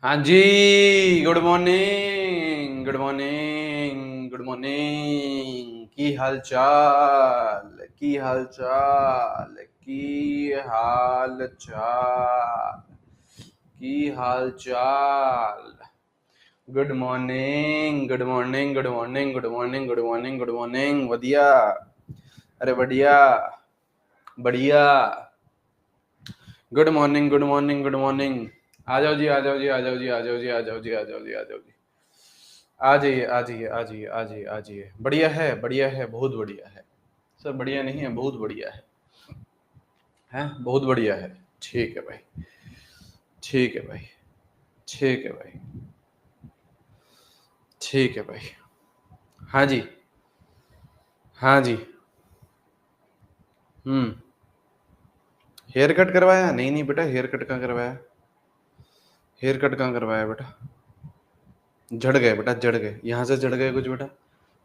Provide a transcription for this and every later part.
हाँ जी, good morning, good morning, good morning. की हाल चाल, की हाल चाल, की हाल चाल, की हाल चाल। Good morning, good morning, good morning, good morning, good morning, good morning. बढ़िया, अरे बढ़िया, बढ़िया। Good morning, good morning, good morning. आ जाओ जी, आ जाओ जी, आ जाओ जी, आ जाओ जी, आ जाओ जी, आ जाओ जी, आ जाओ जी। आ जाइए, आ जाइए, आ जाइए, आ जाइए, आ जाइए। बढ़िया है, बढ़िया है, बहुत बढ़िया है। सर बढ़िया नहीं है, बहुत बढ़िया है। हैं, बहुत बढ़िया है। ठीक है भाई, ठीक है भाई, ठीक है भाई, ठीक है भाई। हाँ जी, हाँ जी। हम्म। हेयर कट करवाया? नहीं नहीं बेटा, हेयर कट कहाँ करवाया? हेयर कट कहाँ करवाया बेटा? झड़ गए बेटा, झड़ गए, यहाँ से झड़ गए कुछ बेटा,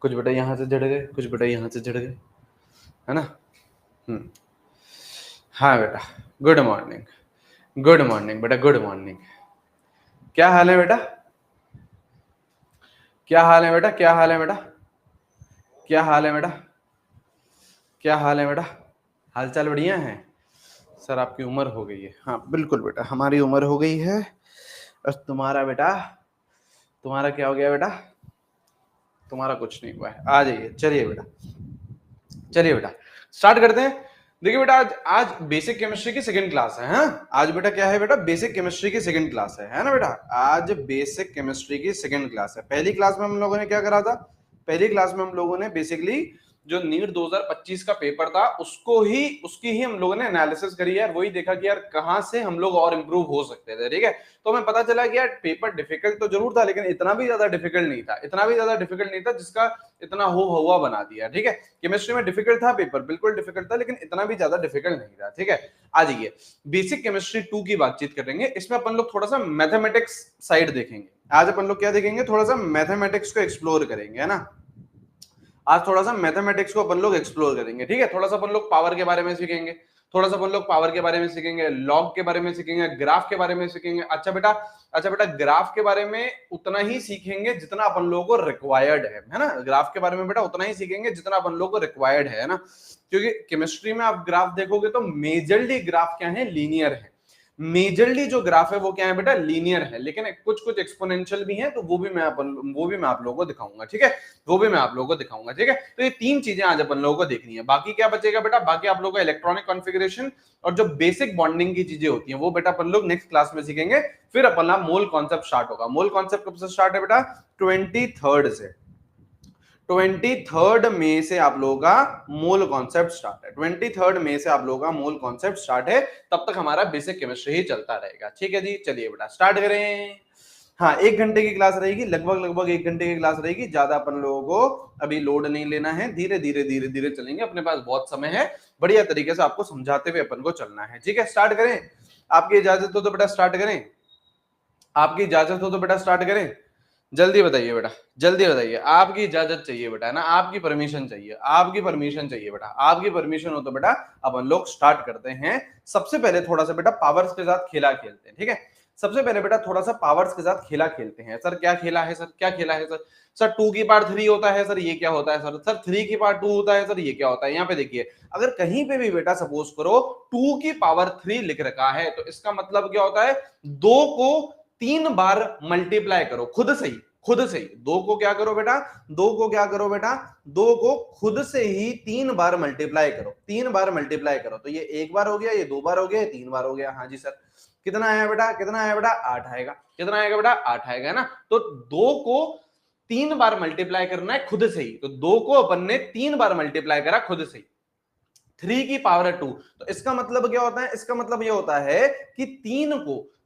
कुछ बेटा यहाँ से झड़ गए, कुछ बेटा यहाँ से झड़ गए, है ना। हम्म। हाँ बेटा, गुड मॉर्निंग, गुड मॉर्निंग बेटा, गुड मॉर्निंग। क्या हाल है बेटा? क्या हाल है बेटा? क्या हाल है बेटा? क्या हाल है बेटा? क्या हाल है बेटा? हाल चाल बढ़िया है? सर आपकी उम्र हो गई है। हाँ बिल्कुल बेटा, हमारी उम्र हो गई है। और तुम्हारा बेटा, तुम्हारा क्या हो गया बेटा? तुम्हारा कुछ नहीं हुआ है। आ जाइए, चलिए बेटा, चलिए बेटा, स्टार्ट करते हैं। देखिए बेटा, आज आज बेसिक केमिस्ट्री की सेकंड क्लास है। हाँ, आज बेटा क्या है बेटा? बेसिक केमिस्ट्री की सेकंड क्लास है ना बेटा? आज बेसिक केमिस्ट्री की सेकंड क्लास है। पहली क्लास में हम लोगों ने क्या करा था? पहली क्लास में हम लोगों ने बेसिकली जो नीट 2025 का पेपर था उसको ही, उसकी ही हम लोगों ने एनालिसिस करी है। वही देखा कि यार कहां से हम लोग और इंप्रूव हो सकते थे। ठीक है, तो हमें पता चला कि यार पेपर डिफिकल्ट तो जरूर था, लेकिन इतना भी ज्यादा डिफिकल्ट नहीं था, इतना भी ज्यादा डिफिकल्ट नहीं था जिसका इतना हो हुआ बना दिया। ठीक है, केमिस्ट्री में डिफिकल्ट था पेपर, बिल्कुल डिफिकल्ट था, लेकिन इतना भी ज्यादा डिफिकल्ट नहीं था। ठीक है, आ जाइए, बेसिक केमिस्ट्री 2 की बातचीत करेंगे। इसमें अपन लोग थोड़ा सा मैथमेटिक्स साइड देखेंगे। आज अपन लोग क्या देखेंगे? थोड़ा सा मैथमेटिक्स को एक्सप्लोर करेंगे, है ना। आज थोड़ा सा मैथमेटिक्स को अपन लोग एक्सप्लोर करेंगे। ठीक है, थोड़ा सा अपन लोग पावर के बारे में सीखेंगे, थोड़ा सा अपन लोग पावर के बारे में सीखेंगे, लॉग के बारे में सीखेंगे, ग्राफ के बारे में सीखेंगे। अच्छा बेटा, ग्राफ के बारे में उतना ही सीखेंगे जितना अपन लोगों को रिक्वायर्ड है ना। ग्राफ के बारे में बेटा उतना ही सीखेंगे जितना अपन लोगों को रिक्वायर्ड है ना, क्योंकि केमिस्ट्री में आप ग्राफ देखोगे तो मेजरली ग्राफ क्या है? लीनियर है। मेजरली जो ग्राफ है वो क्या है बेटा? लीनियर है, लेकिन कुछ कुछ एक्सपोनेंशियल भी हैं, तो वो भी मैं आप लोगों को दिखाऊंगा। ठीक है, वो भी मैं आप लोगों को दिखाऊंगा। ठीक है, तो ये तीन चीजें आज अपन लोगों को देखनी है। बाकी क्या बचेगा बेटा? बाकी आप लोगों को इलेक्ट्रॉनिक कॉन्फ़िगरेशन और जो बेसिक बॉन्डिंग की चीजें होती हैं वो बेटा अपन लोग नेक्स्ट क्लास में सीखेंगे। फिर अपना मोल कॉन्सेप्ट स्टार्ट होगा। मोल कॉन्सेप्ट कब से स्टार्ट है बेटा? 23 से। 23 मई से आप लोगों का मोल कॉन्सेप्ट स्टार्ट है। 23 मई से आप लोगों का मोल कॉन्सेप्ट स्टार्ट है। तब तक हमारा बेसिक केमिस्ट्री ही चलता रहेगा। ठीक है जी, चलिए बेटा स्टार्ट करें। हाँ, 1 घंटे की क्लास रहेगी, लगभग 1 घंटे की क्लास रहेगी। ज्यादा अपन लोगों को अभी लोड नहीं लेना है, धीरे धीरे धीरे धीरे चलेंगे, अपने पास बहुत समय है। बढ़िया तरीके से आपको समझाते हुए अपन को चलना है। ठीक है, स्टार्ट करें। आपकी इजाजत हो तो बेटा स्टार्ट करें। आपकी इजाजत हो तो बेटा स्टार्ट करें। जल्दी बताइए बेटा, जल्दी बताइए। आपकी इजाजत चाहिए बेटा, है ना, आपकी परमिशन चाहिए, आपकी परमिशन चाहिए बेटा। आपकी परमिशन हो तो बेटा अपन लोग स्टार्ट करते हैं। सबसे पहले थोड़ा सा बेटा पावर्स के साथ खेला खेलते हैं। ठीक है, सबसे पहले बेटा थोड़ा सा पावर्स के साथ खेला खेलते हैं। सर क्या खेला है? सर क्या खेला है? सर सर 2 की पावर 3 होता है सर, ये क्या होता है? सर सर 3 की पावर 2 होता है सर, ये क्या होता है? यहाँ पे देखिए, अगर कहीं पे भी बेटा सपोज करो 2 की पावर 3 लिख रखा है तो इसका मतलब क्या होता है? 2 को 3 बार मल्टीप्लाई करो खुद से ही, खुद से ही। 2 को क्या करो बेटा? 2 को क्या करो बेटा? 2 को खुद से ही 3 बार मल्टीप्लाई करो, 3 बार मल्टीप्लाई करो। तो ये 1 बार हो गया, ये 2 बार हो गया, ये 3 बार हो गया। हाँ जी सर, कितना आया बेटा? कितना आया बेटा? 8 आएगा। कितना आएगा बेटा? 8 आएगा, है ना। तो 2 को 3 बार मल्टीप्लाई करना है खुद से ही, तो 2 को अपन ने 3 बार मल्टीप्लाई करा खुद से ही। 3 की पावर 2, तो इसका मतलब क्या होता है? इसका मतलब यह होता है कि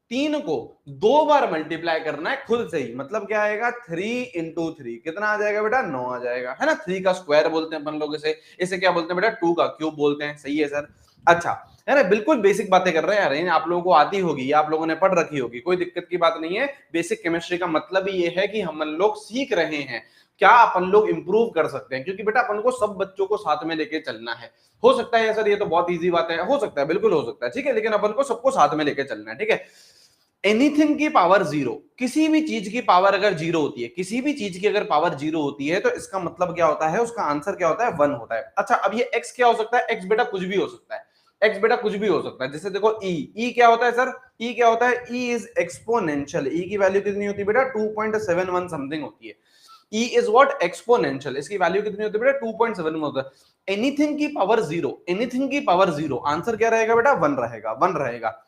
3 को 2 बार मल्टीप्लाई करना है खुद से ही। मतलब क्या आएगा? 3 × 3 कितना आ जाएगा बेटा? 9 आ जाएगा, है ना। 3 का स्क्वायर बोलते हैं अपन लोग इसे। इसे क्या बोलते हैं बेटा? 2 का क्यूब बोलते हैं। सही है सर। अच्छा, है ना, बिल्कुल बेसिक बातें कर रहे हैं यार, आप लोगों को आती होगी, आप लोगों ने पढ़ रखी होगी, कोई दिक्कत की बात नहीं है। बेसिक केमिस्ट्री का मतलब ही ये है कि हम लोग सीख रहे हैं। क्या अपन लोग इंप्रूव कर सकते हैं, क्योंकि बेटा अपन को सब बच्चों को साथ में लेके चलना है। हो सकता है सर ये तो बहुत इजी बात है, हो सकता है, बिल्कुल हो सकता है, ठीक है, लेकिन अपन को सबको साथ में लेके चलना है, ठीक है। एनीथिंग की पावर जीरो, किसी भी चीज की पावर अगर जीरो होती है, किसी भी चीज की अगर पावर जीरो होती है तो इसका मतलब क्या होता है, उसका आंसर क्या होता है, 1 होता है। अच्छा अब ये x क्या हो सकता है, x बेटा कुछ भी हो सकता है, x बेटा कुछ भी हो सकता है। जैसे देखो e क्या होता है सर, e क्या होता है, e इज एक्सपोनेंशियल, e की वैल्यू कितनी होती है बेटा 2.71 समथिंग होती है। e इज व्हाट, एक्सपोनेंशियल, इसकी वैल्यू कितनी होती है बेटा 2.71 होता है। एनीथिंग की पावर जीरो, एनीथिंग की पावर जीरो, आंसर क्या रहेगा बेटा 1 रहेगा, 1 रहेगा।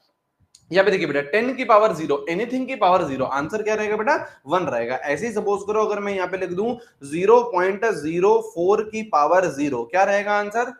यहाँ पे देखिए बेटा 10 की पावर जीरो, एनीथिंग की पावर जीरो, आंसर क्या रहेगा बेटा 1 रहेगा। ऐसे ही सपोज करो अगर मैं यहाँ पे लिख दूं 0.04 की पावर जीरो, क्या रहेगा आंसर,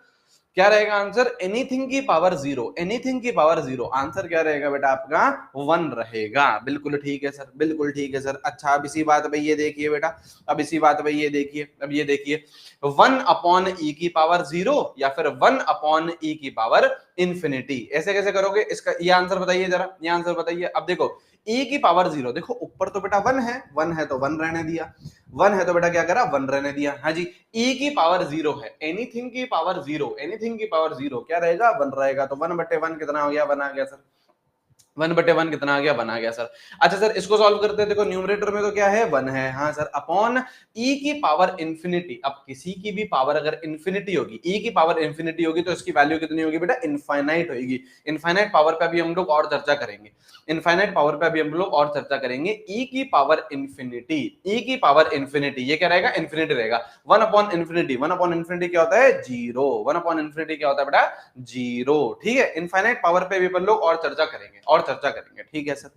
क्या रहेगा आंसर, एनीथिंग की पावर जीरो, एनीथिंग की पावर जीरो, आंसर क्या रहेगा बेटा आपका 1 रहेगा। बिल्कुल ठीक है सर, बिल्कुल ठीक है सर। अच्छा अब इसी बात पे ये देखिए बेटा, अब इसी बात पे ये देखिए, अब ये देखिए 1 अपॉन ई की पावर जीरो या फिर 1 अपॉन ई की पावर इंफिनिटी, ऐसे कैसे करोगे, इसका ये आंसर बताइए जरा, ये आंसर बताइए। अब देखो e की पावर जीरो, देखो ऊपर तो बेटा 1 है, 1 है तो 1 रहने दिया, 1 है तो बेटा क्या करा 1 रहने दिया, हाँ जी। e की पावर जीरो है, एनीथिंग की पावर जीरो, एनीथिंग की पावर जीरो क्या रहेगा 1 रहेगा, तो 1/1 कितना हो गया, 1 आ गया सर, 1/1 कितना आ गया, 1 आ गया सर। अच्छा सर इसको सॉल्व करते हैं, देखो न्यूमरेटर में तो क्या है 1 है, हाँ सर, अपॉन e की पावर इंफिनिटी। अब किसी की भी पावर अगर इंफिनिटी होगी, e की पावर इंफिनिटी होगी तो इसकी वैल्यू कितनी होगी बेटा, इनफाइनाइट होगी। इनफाइनाइट पावर पे अभी हम लोग और चर्चा करेंगे, इनफाइनाइट पावर पे अभी हम लोग और चर्चा करेंगे। e की पावर इंफिनिटी, e की पावर इंफिनिटी, ये क्या रहेगा, इंफिनिटी रहेगा। 1 अपॉन इंफिनिटी, 1 अपॉन इंफिनिटी क्या होता है, जीरो, 1 अपॉन इंफिनिटी क्या होता है बेटा, जीरो, ठीक है। इनफाइनाइट पावर पे भी अपन लोग और चर्चा करेंगे, और चर्चा करेंगे, ठीक है सर,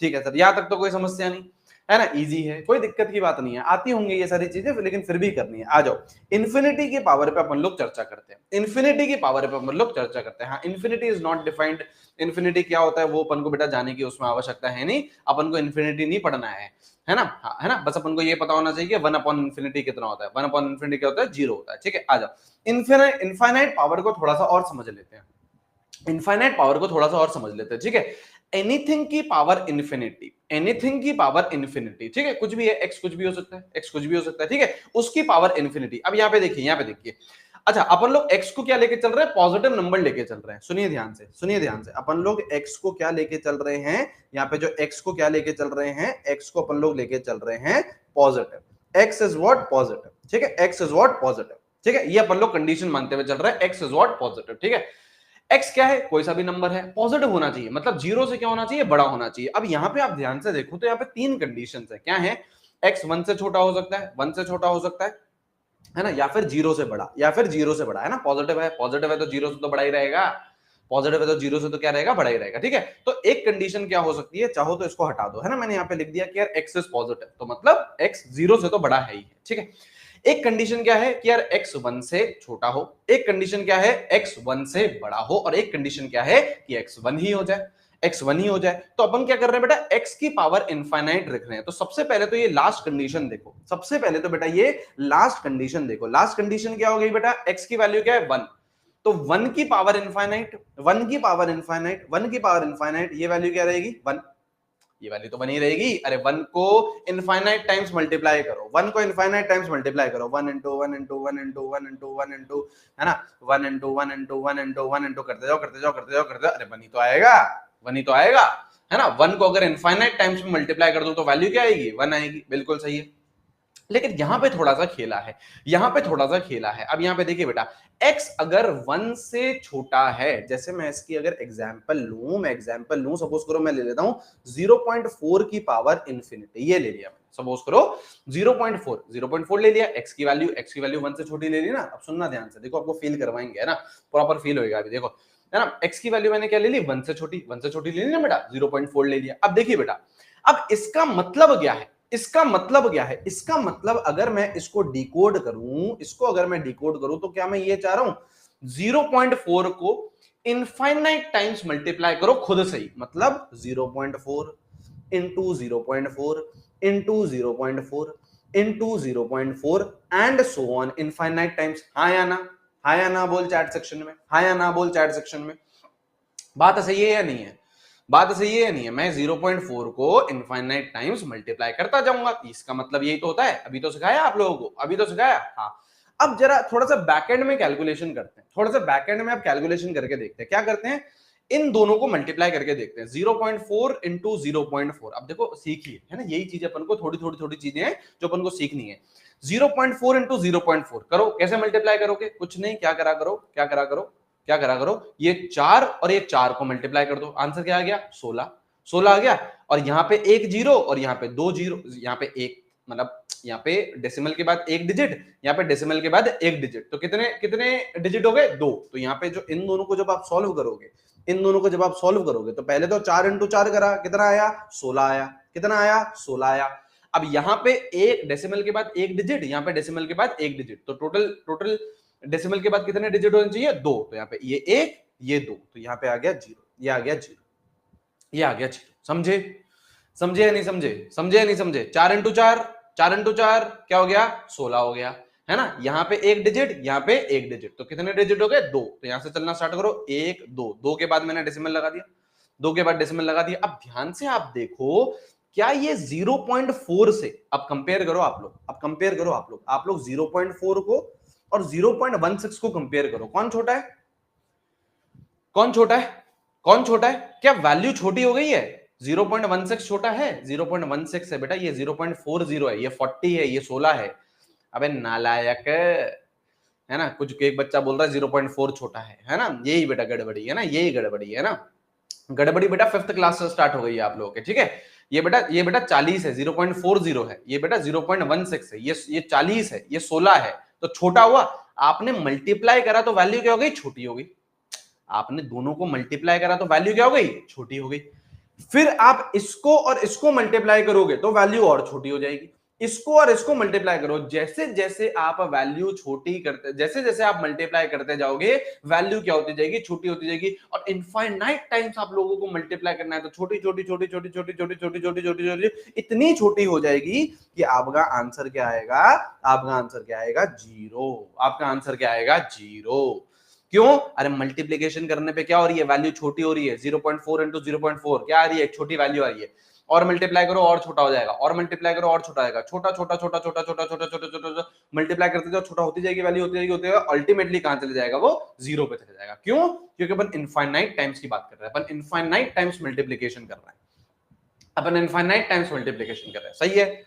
ठीक है सर, यहां तक तो कोई समस्या नहीं है ना, इजी है, कोई दिक्कत की बात नहीं है, आती होंगी ये सारी चीजें, लेकिन फिर भी करनी है। आ जाओ इन्फिनिटी की पावर पे अपन लोग चर्चा करते हैं, इन्फिनिटी की पावर पे अपन लोग चर्चा करते हैं। हाँ infinity is not defined, infinity क्या होता है वो अपन को बेटा जाने की उसमें आवश्यकता है नहीं, अपन को इन्फिनिटी नहीं पढ़ना है ना, हाँ है ना, बस अपन को ये पता होना चाहिए कि 1 अपॉन इन्फिनिटी कितना होता है, 1 अपॉन इन्फिनिटी क्या होता है, जीरो होता है, ठीक है। आ जाओ इनफाइनाइट पावर को थोड़ा सा और समझ लेते हैं, इनफाइनाइट पावर को थोड़ा सा और समझ लेते हैं, ठीक है। एनीथिंग की पावर इंफिनिटी, एनीथिंग की पावर इंफिनिटी, ठीक है, कुछ भी है, एक्स कुछ भी हो सकता है, एक्स कुछ भी हो सकता है, ठीक है, उसकी पावर इंफिनिटी। अब यहाँ पे देखिए, यहाँ पे देखिए, अच्छा अपन लोग x को क्या लेके चल रहे हैं, पॉजिटिव नंबर लेके चल रहे हैं, सुनिए ध्यान से, सुनिए ध्यान से, अपन लोग x को क्या लेके चल रहे हैं, यहाँ पे जो x को क्या लेके चल रहे हैं, x को अपन लोग लेके चल रहे हैं positive, x is what positive, ठीक है, x इज व्हाट पॉजिटिव, ठीक है, ये अपन लोग कंडीशन मानते हुए चल रहे हैं, x इज व्हाट पॉजिटिव, ठीक है। x क्या है, कोई सा भी नंबर है, पॉजिटिव होना चाहिए, मतलब जीरो से क्या होना चाहिए, बड़ा होना चाहिए। अब यहाँ पे आप ध्यान से देखो तो यहाँ पे 3 कंडीशंस है, क्या है, x 1 से छोटा हो सकता है, 1 से छोटा हो सकता है ना, या फिर जीरो से बड़ा, या फिर जीरो से बड़ा, है ना, पॉजिटिव है, पॉजिटिव है तो जीरो से तो बड़ा ही रहेगा, पॉजिटिव है तो जीरो से तो क्या रहेगा, बड़ा ही रहेगा, ठीक है। तो एक कंडीशन क्या हो सकती है, चाहो तो इसको हटा दो, है ना, मैंने यहाँ पे लिख दिया कि यार x इज पॉजिटिव, तो मतलब x जीरो से तो बड़ा है ही है, ठीक है। एक कंडीशन क्या है कि यार x 1 से छोटा हो, एक कंडीशन क्या है x 1 से बड़ा हो, और एक कंडीशन क्या है कि x 1 ही हो जाए, x 1 ही हो जाए। तो अपन क्या कर रहे हैं बेटा, x की पावर इनफाइनाइट रख रहे हैं। तो सबसे पहले तो ये लास्ट कंडीशन देखो, सबसे पहले तो बेटा ये लास्ट कंडीशन देखो, लास्ट कंडीशन क्या हो गई बेटा, x की वैल्यू क्या है 1, तो 1 की पावर इनफाइनाइट, 1 की पावर इनफाइनाइट, 1 की पावर इनफाइनाइट, ये वैल्यू क्या रहेगी 1, ये वैल्यू तो बनी रहेगी। अरे 1 को इनफाइनाइट टाइम्स मल्टीप्लाई करो, 1 को इनफाइनाइट टाइम्स मल्टीप्लाई करो, 1 into 1 into 1 into 1 into 1 into, है ना, 1 इंटू 1 इंटू 1 इंटू 1 इंटू करते जाओ करते जाओ करते जाओ करते जाओ, अरे 1 ही तो आएगा, 1 ही तो आएगा, है ना। 1 को अगर इनफाइनाइट टाइम्स में मल्टीप्लाई कर दूं तो वैल्यू क्या आएगी, 1 आएगी, बिल्कुल सही है। लेकिन यहां पे थोड़ा सा खेला है, यहां पे थोड़ा सा खेला है। अब यहां पे देखिए बेटा, x अगर 1 से छोटा है, जैसे मैं इसकी अगर एग्जांपल लूं, मैं एग्जांपल लूं, सपोज करो मैं ले लेता हूं 0.4 की पावर इंफिनिटी, ये ले लिया मैंने, सपोज करो 0.4 ले लिया, x की वैल्यू 1 से छोटी ले ली ना। अब सुनना ध्यान से, देखो आपको फील करवाएंगे, है ना, प्रॉपर फील होएगा अभी, देखो, है ना, x की वैल्यू मैंने क्या ले ली, 1 से छोटी ले ली ना बेटा, 0.4 ले लिया। अब देखिए बेटा, अब इसका मतलब क्या है, इसका मतलब क्या है, इसका मतलब अगर मैं इसको डिकोड करूं, इसको अगर मैं डिकोड करूं तो क्या मैं ये चाह रहा हूं 0.4 को इनफाइनाइट टाइम्स मल्टीप्लाई करो खुद से ही, मतलब 0.4 into 0.4 into 0.4 into 0.4 and so on infinite times. हाँ या ना, हाँ या ना बोल चैट सेक्शन में, हाँ या ना बोल चैट सेक्शन में, बात सही है या नहीं है, बात सही है नहीं है? मैं 0.4 को इनफाइनाइट टाइम्स मल्टीप्लाई करता जाऊंगा, इसका मतलब यही तो होता है। अभी तो सिखाया आप लोगों को, अभी तो सिखाया। हाँ, अब जरा थोड़ा सा बैकएंड में कैलकुलेशन करते हैं, थोड़ा सा बैकएंड में आप कैलकुलेशन करके देखते हैं। क्या करते हैं, इन दोनों को मल्टीप्लाई करके देखते हैं। 0.4 इंटू 0.4। अब देखो सीखिए, है ना, यही चीज अपन को थोड़ी थोड़ी थोड़ी चीजें हैं जो अपन को सीखनी है। 0.4 इंटू 0.4 करो, कैसे मल्टीप्लाई करोगे? कुछ नहीं, क्या करा करो, क्या करा करो, क्या करा करो, ये 4 और ये 4 को मल्टीप्लाई कर दो। आंसर क्या आ गया? 16। 16 आ गया। और यहाँ पे एक जीरो और यहाँ पे दो जीरो, यहाँ पे एक, मतलब यहाँ पे डेसिमल के बाद एक डिजिट, यहाँ पे डेसिमल के बाद एक डिजिट, तो कितने कितने डिजिट हो गए? 2। तो यहाँ पे जो इन दोनों को जब आप सॉल्व करोगे, इन दोनों को जब आप सॉल्व करोगे तो पहले तो 4 इंटू 4 करा, कितना आया? 16 आया। कितना आया? 16 आया। अब यहाँ पे एक डेसिमल के बाद एक डिजिट, यहाँ पे डेसिमल के बाद एक डिजिट, तो टोटल टोटल डेसिमल के बाद कितने डिजिट होने चाहिए? 2। तो यहाँ पे ये 1, ये 2, तो यहाँ पे आ गया 0, ये आ गया 0, ये आ गया 0। समझे? समझे या नहीं समझे? समझे या नहीं समझे? 4 इंटू 4, 4 इंटू 4 क्या हो गया? 16 हो गया, है ना। यहाँ पे एक डिजिट, यहाँ पे एक डिजिट, तो कितने डिजिट हो गए? 2। तो यहाँ से चलना स्टार्ट करो, 1 2, 2 के बाद मैंने डेसिमल लगा दिया, 2 के बाद डेसिमल लगा दिया। अब ध्यान से आप देखो, क्या ये 0.4 से, अब कंपेयर करो आप लोग, अब कंपेयर करो आप लोग 0.4 को और 0.16 को कंपेयर करो, कौन छोटा है? कौन छोटा है? कौन छोटा है? क्या वैल्यू छोटी हो गई है? 0.16 छोटा है? 0.16 है बेटा, ये 0.40 है, ये 40 है, ये 16 है। अबे नालायक, है ना। कुछ एक बच्चा बोल रहा है 0.4 छोटा है ना। यही बेटा गड़बड़ी है ना, यही गड़बड़ी है ना। गड़बड़ी बेटा 5th क्लास से स्टार्ट हो गई है आप लोगों के, ठीक है। ये बेटा 40 है, 0.40 है। ये बेटा 0.16 है, ये 40 है, ये 16 है, तो छोटा हुआ। आपने मल्टीप्लाई करा तो वैल्यू क्या हो गई? छोटी हो गई। आपने दोनों को मल्टीप्लाई करा तो वैल्यू क्या हो गई? छोटी हो गई। फिर आप इसको और इसको मल्टीप्लाई करोगे तो वैल्यू और छोटी हो जाएगी। इसको और इसको मल्टीप्लाई करो, जैसे जैसे आप वैल्यू छोटी करते, जैसे जैसे आप मल्टीप्लाई करते जाओगे, वैल्यू क्या होती जाएगी? छोटी होती जाएगी। और इनफाइनाइट टाइम्स आप लोगों को मल्टीप्लाई करना है, तो छोटी छोटी छोटी छोटी छोटी छोटी छोटी छोटी छोटी छोटी इतनी छोटी हो जाएगी कि आपका आंसर क्या आएगा? आपका आंसर क्या आएगा? 0। आपका आंसर क्या आएगा? 0। क्यों? अरे मल्टीप्लीकेशन करने पे क्या हो रही है? वैल्यू छोटी हो रही है। 0.4 इंटू 0.4 क्या आ रही है? छोटी वैल्यू आ रही है। और मल्टीप्लाई करो और छोटा हो जाएगा, और मल्टीप्लाई करो और छोटा आएगा, छोटा छोटा छोटा छोटा छोटा छोटा छोटा छोटा मल्टीप्लाई करते जाओ, छोटा होती जाएगी वैल्यू, होती जाएगी, होती जाएगी, अल्टीमेटली कहां चले जाएगा? वो 0 पे चले जाएगा। क्यों? क्योंकि अपन इनफाइनाइट टाइम्स की बात कर रहे हैं, अपन इनफाइनाइट टाइम्स मल्टीप्लीकेशन कर रहे हैं, अपन इनफाइनाइट टाइम्स मल्टीप्लीकेशन कर रहे हैं। सही है,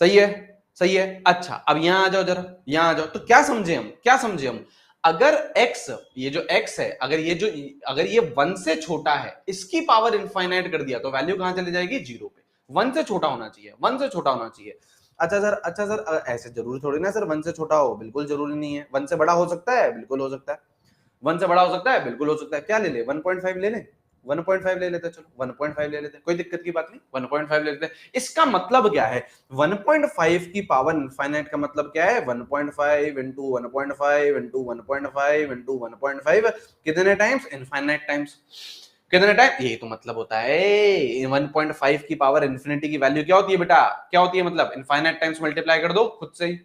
सही है, सही है। अच्छा, अब यहां आ जाओ जरा, यहां आ जाओ। तो क्या समझे हम, क्या समझे हम? अगर x, ये जो x है, अगर ये 1 से छोटा है, इसकी पावर इनफाइनाइट कर दिया तो वैल्यू कहां चली जाएगी? 0 पे। 1 से छोटा होना चाहिए, 1 से छोटा होना चाहिए। अच्छा सर, ऐसे जरूरी थोड़ी ना सर 1 से छोटा हो, बिल्कुल जरूरी नहीं है। 1 से बड़ा हो सकता है, बिल्कुल हो सकता है। 1 से बड़ा हो सकता है, बिल्कुल हो सकता है। क्या ले ले? 1.5 ले ले, 1.5 ले लेते, चलो 1.5 ले लेते, कोई दिक्कत की बात नहीं, 1.5 ले लेते। इसका मतलब क्या है? 1.5 की पावर इनफाइनाइट का मतलब क्या है? 1.5 इंटू 1.5 इंटू 1.5 इंटू 1.5, कितने टाइम्स? Infinite times. कितने टाइम? यही तो मतलब होता है। 1.5 की पावर इन्फिनिटी की वैल्यू क्या होती है बेटा? क्या होती है? मतलब इनफाइनाइट टाइम्स मल्टीप्लाई कर दो खुद से ही,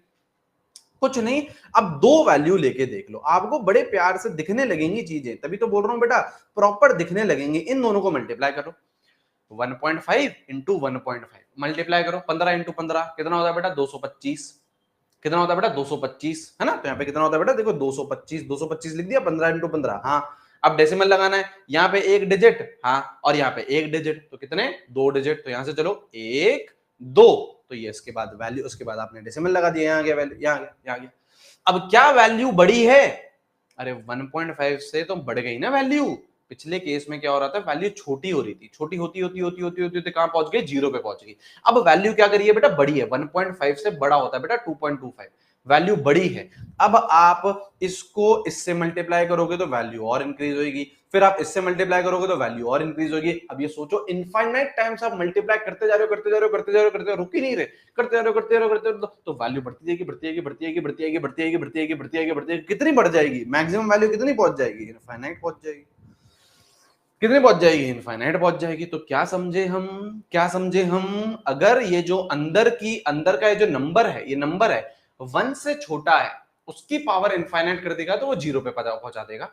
कुछ नहीं। अब दो वैल्यू लेके देख लो, आपको बड़े प्यार से दिखने लगेंगी चीजें, तभी तो बोल रहा हूं बेटा, प्रॉपर दिखने लगेंगे। इन दोनों को मल्टीप्लाई करो, 1.5 इंटू 1.5 मल्टीप्लाई करो, 15 इंटू 15 कितना होता है बेटा? 225। कितना होता है बेटा? 225, है ना। तो यहाँ पे कितना होता है बेटा? देखो 225, 225 लिख दिया, 15 इंटू 15। हाँ, अब डेसिमल लगाना है, यहाँ पे एक डिजिट, हाँ, और यहाँ पे एक डिजिट, तो कितने? 2 डिजिट। तो यहाँ से चलो 1 2, तो ये इसके बाद वैल्यू, उसके बाद आपने डेसिमल लगा दिया, यहाँ गया वैल्यू, यहाँ गया, यहाँ गया। अब क्या वैल्यू बड़ी है? अरे 1.5 से तो बढ़ गई ना वैल्यू। पिछले केस में क्या हो रहा था? वैल्यू छोटी हो रही थी, छोटी होती होती होती होती होती कहां पहुंच गई? 0 पे पहुंच गई। अब वैल्यू क्या करिए बेटा? बड़ी है। 1.5 से बड़ा होता है बेटा 2.25, वैल्यू बड़ी है। अब आप इसको इससे मल्टीप्लाई करोगे तो वैल्यू और इंक्रीज होगी, फिर आप इससे मल्टीप्लाई करोगे तो वैल्यू और इंक्रीज होगी। अब ये सोचो, इनफाइनाइट टाइम्स आप मल्टीप्लाई करते जा रहे हो, करते जा रहे हो, करते जा रहे हो, करते जा रहे हो, रुक ही नहीं रहे, करते जा रहे हो, करते जा रहे हो, करते जा रहे हो, तो वैल्यू बढ़ती जाएगी, बढ़ती जाएगी, बढ़ती जाएगी, बढ़ती जाएगी, बढ़ती जाएगी, बढ़ती जाएगी, बढ़ती जाएगी, बढ़ती जाएगी। कितनी बढ़ जाएगी? मैक्सिमम वैल्यू कितनी पहुंच जाएगी? इनफाइनाइट पहुंच जाएगी। कितनी पहुंच जाएगी? इनफाइनाइट पहुंच जाएगी। तो क्या समझे हम, क्या समझे हम? अगर ये जो अंदर का ये जो नंबर है, ये नंबर है 1 से छोटा है, उसकी पावर इनफाइनाइट कर देगा तो वो 0 पे पहुंचा देगा,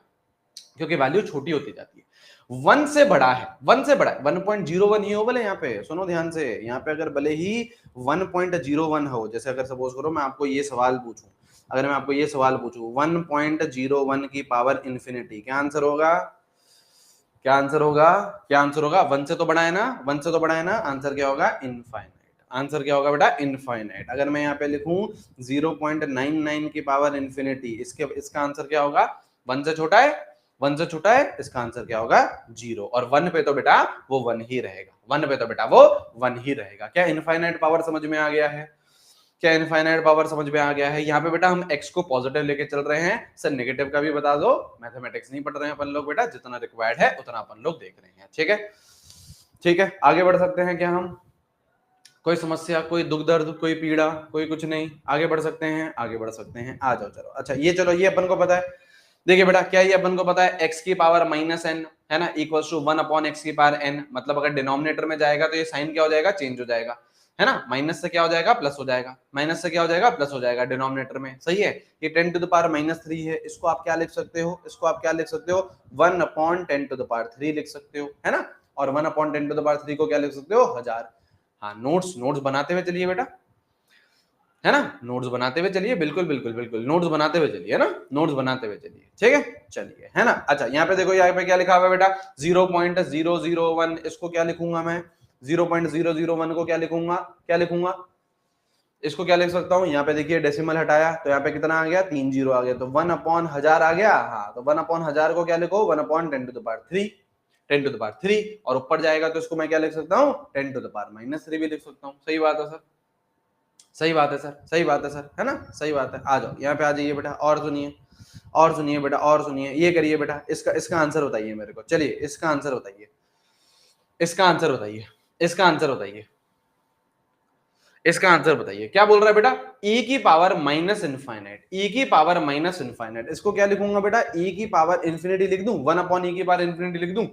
क्योंकि वैल्यू छोटी होती जाती है। 1 से बड़ा है, 1 से बड़ा है, 1.01 ही हो भले यहाँ पे, सुनो ध्यान से, यहाँ पे अगर भले ही 1.01 हो, जैसे अगर सपोज करो मैं आपको ये सवाल पूछूं, अगर मैं आपको ये सवाल पूछूं 1.01 की पावर इंफिनिटी, क्या आंसर होगा? क्या आंसर होगा? क्या आंसर होगा? 1 से तो बड़ा है ना, 1 से तो बड़ा है ना, आंसर क्या होगा? इनफाइनाइट। आंसर क्या होगा बेटा? इनफाइनाइट। अगर मैं यहाँ पे लिखूं 0.99 की पावर इंफिनिटी, इसका आंसर क्या होगा? 1 से छोटा है, 1 से छोटा है, इसका आंसर क्या होगा? 0। और 1 पे तो बेटा वो 1 ही रहेगा, 1 पे तो बेटा वो 1 ही रहेगा। क्या इनफाइनाइट पावर समझ में आ गया है? क्या इनफाइनाइट पावर समझ में आ गया है? यहाँ पे बेटा हम x को पॉजिटिव लेके चल रहे हैं, सर नेगेटिव का भी बता दो, मैथमेटिक्स नहीं पढ़ रहे हैं अपन लोग बेटा, जितना रिक्वायर्ड है उतना अपन लोग देख रहे हैं, ठीक है? ठीक है, आगे बढ़ सकते हैं क्या हम? कोई समस्या, कोई दुख दर्द, कोई पीड़ा, कोई कुछ नहीं, आगे बढ़ सकते हैं, आगे बढ़ सकते हैं, आ जाओ चलो। अच्छा ये चलो, ये अपन को पता है, देखिए बेटा क्या ये अपन को पता है, x की पावर -n है ना, इक्वल्स टू 1 अपॉन x की पावर n, मतलब अगर डिनोमिनेटर में जाएगा तो ये साइन क्या हो जाएगा? चेंज हो जाएगा, है ना, माइनस से क्या हो जाएगा? प्लस हो जाएगा, माइनस से क्या हो जाएगा? प्लस हो जाएगा डिनोमिनेटर में, सही है। ये 10 टू द पावर -3 है, इसको आप क्या लिख सकते हो? इसको आप क्या लिख सकते हो? 1 अपॉन 10 टू द पावर 3 लिख सकते हो, है ना, और 1 अपॉन 10 टू द पावर 3 को क्या लिख सकते हो? 1000। हाँ, नोट्स बनाते हुए चलिए बेटा, है ना, नोट्स बनाते हुए चलिए, बिल्कुल बिल्कुल बिल्कुल, नोट्स बनाते हुए चलिए, है ना, नोट्स बनाते हुए चलिए, ठीक है, चलिए, है ना। अच्छा यहाँ पे देखो, यहाँ पे क्या लिखा हुआ है बेटा? 0.001, इसको क्या लिखूंगा मैं? 0.001 को क्या लिखूंगा? क्या लिखूंगा? इसको क्या लिख सकता हूँ? यहाँ पे देखिए डेसिमल हटाया तो यहाँ पे कितना आ गया? 3 जीरो आ गया, तो 1 अपॉन 1000 आ गया। हाँ, तो 1 अपॉन 1000 को क्या लिखो? 1 upon 10 to the power 3, 10 to the power 3, और ऊपर जाएगा तो इसको मैं क्या लिख सकता हूँ? 10 टू द पावर -3 भी लिख सकता हूँ। सही बात है सर, सही बात है सर, सही बात है सर, है ना, सही बात है। आ जाओ यहाँ पे, आ जाइए बेटा, और सुनिए, और सुनिए बेटा, और सुनिए, ये करिए बेटा, इसका आंसर बताइए मेरे को, चलिए इसका आंसर बताइए, इसका आंसर बताइए, इसका आंसर बताइए, इसका आंसर बताइए। क्या बोल रहा है बेटा? e की पावर माइनस इनफाइनाइट, e की पावर माइनस इनफाइनाइट, इसको क्या लिखूंगा बेटा? e की पावर इंफिनिटी लिख दूं, 1 अपॉन e की पावर इंफिनिटी लिख दूं,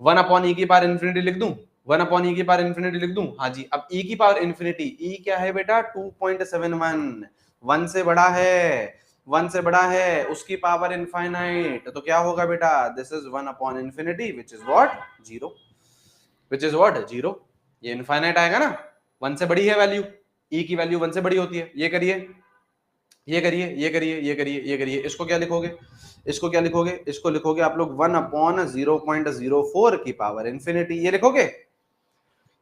1 अपॉन e की पावर इंफिनिटी लिख दूं, 1 अपॉन e की पावर इंफिनिटी लिख दूं। हाँ जी, अब e की पावर इंफिनिटी, e क्या है बेटा? 2.71, 1 से बड़ा है, 1 से बड़ा है, उसकी पावर इनफाइनाइट, तो क्या होगा बेटा? This is 1 upon infinity which is what? 0, which is what? 0। ये इनफाइनाइट आएगा ना, 1 से बड़ी है वैल्यू, e की वैल्यू 1 से बड़ी होती है। ये करिए, ये करिए, ये करिए, ये करिए, ये करिए, इसको क्या लिखोगे? इसको क्या लिखोगे? इसको लिखोगे आप लोग 1 अपॉन 0.04 की पावर इंफिनिटी, ये लिखोगे,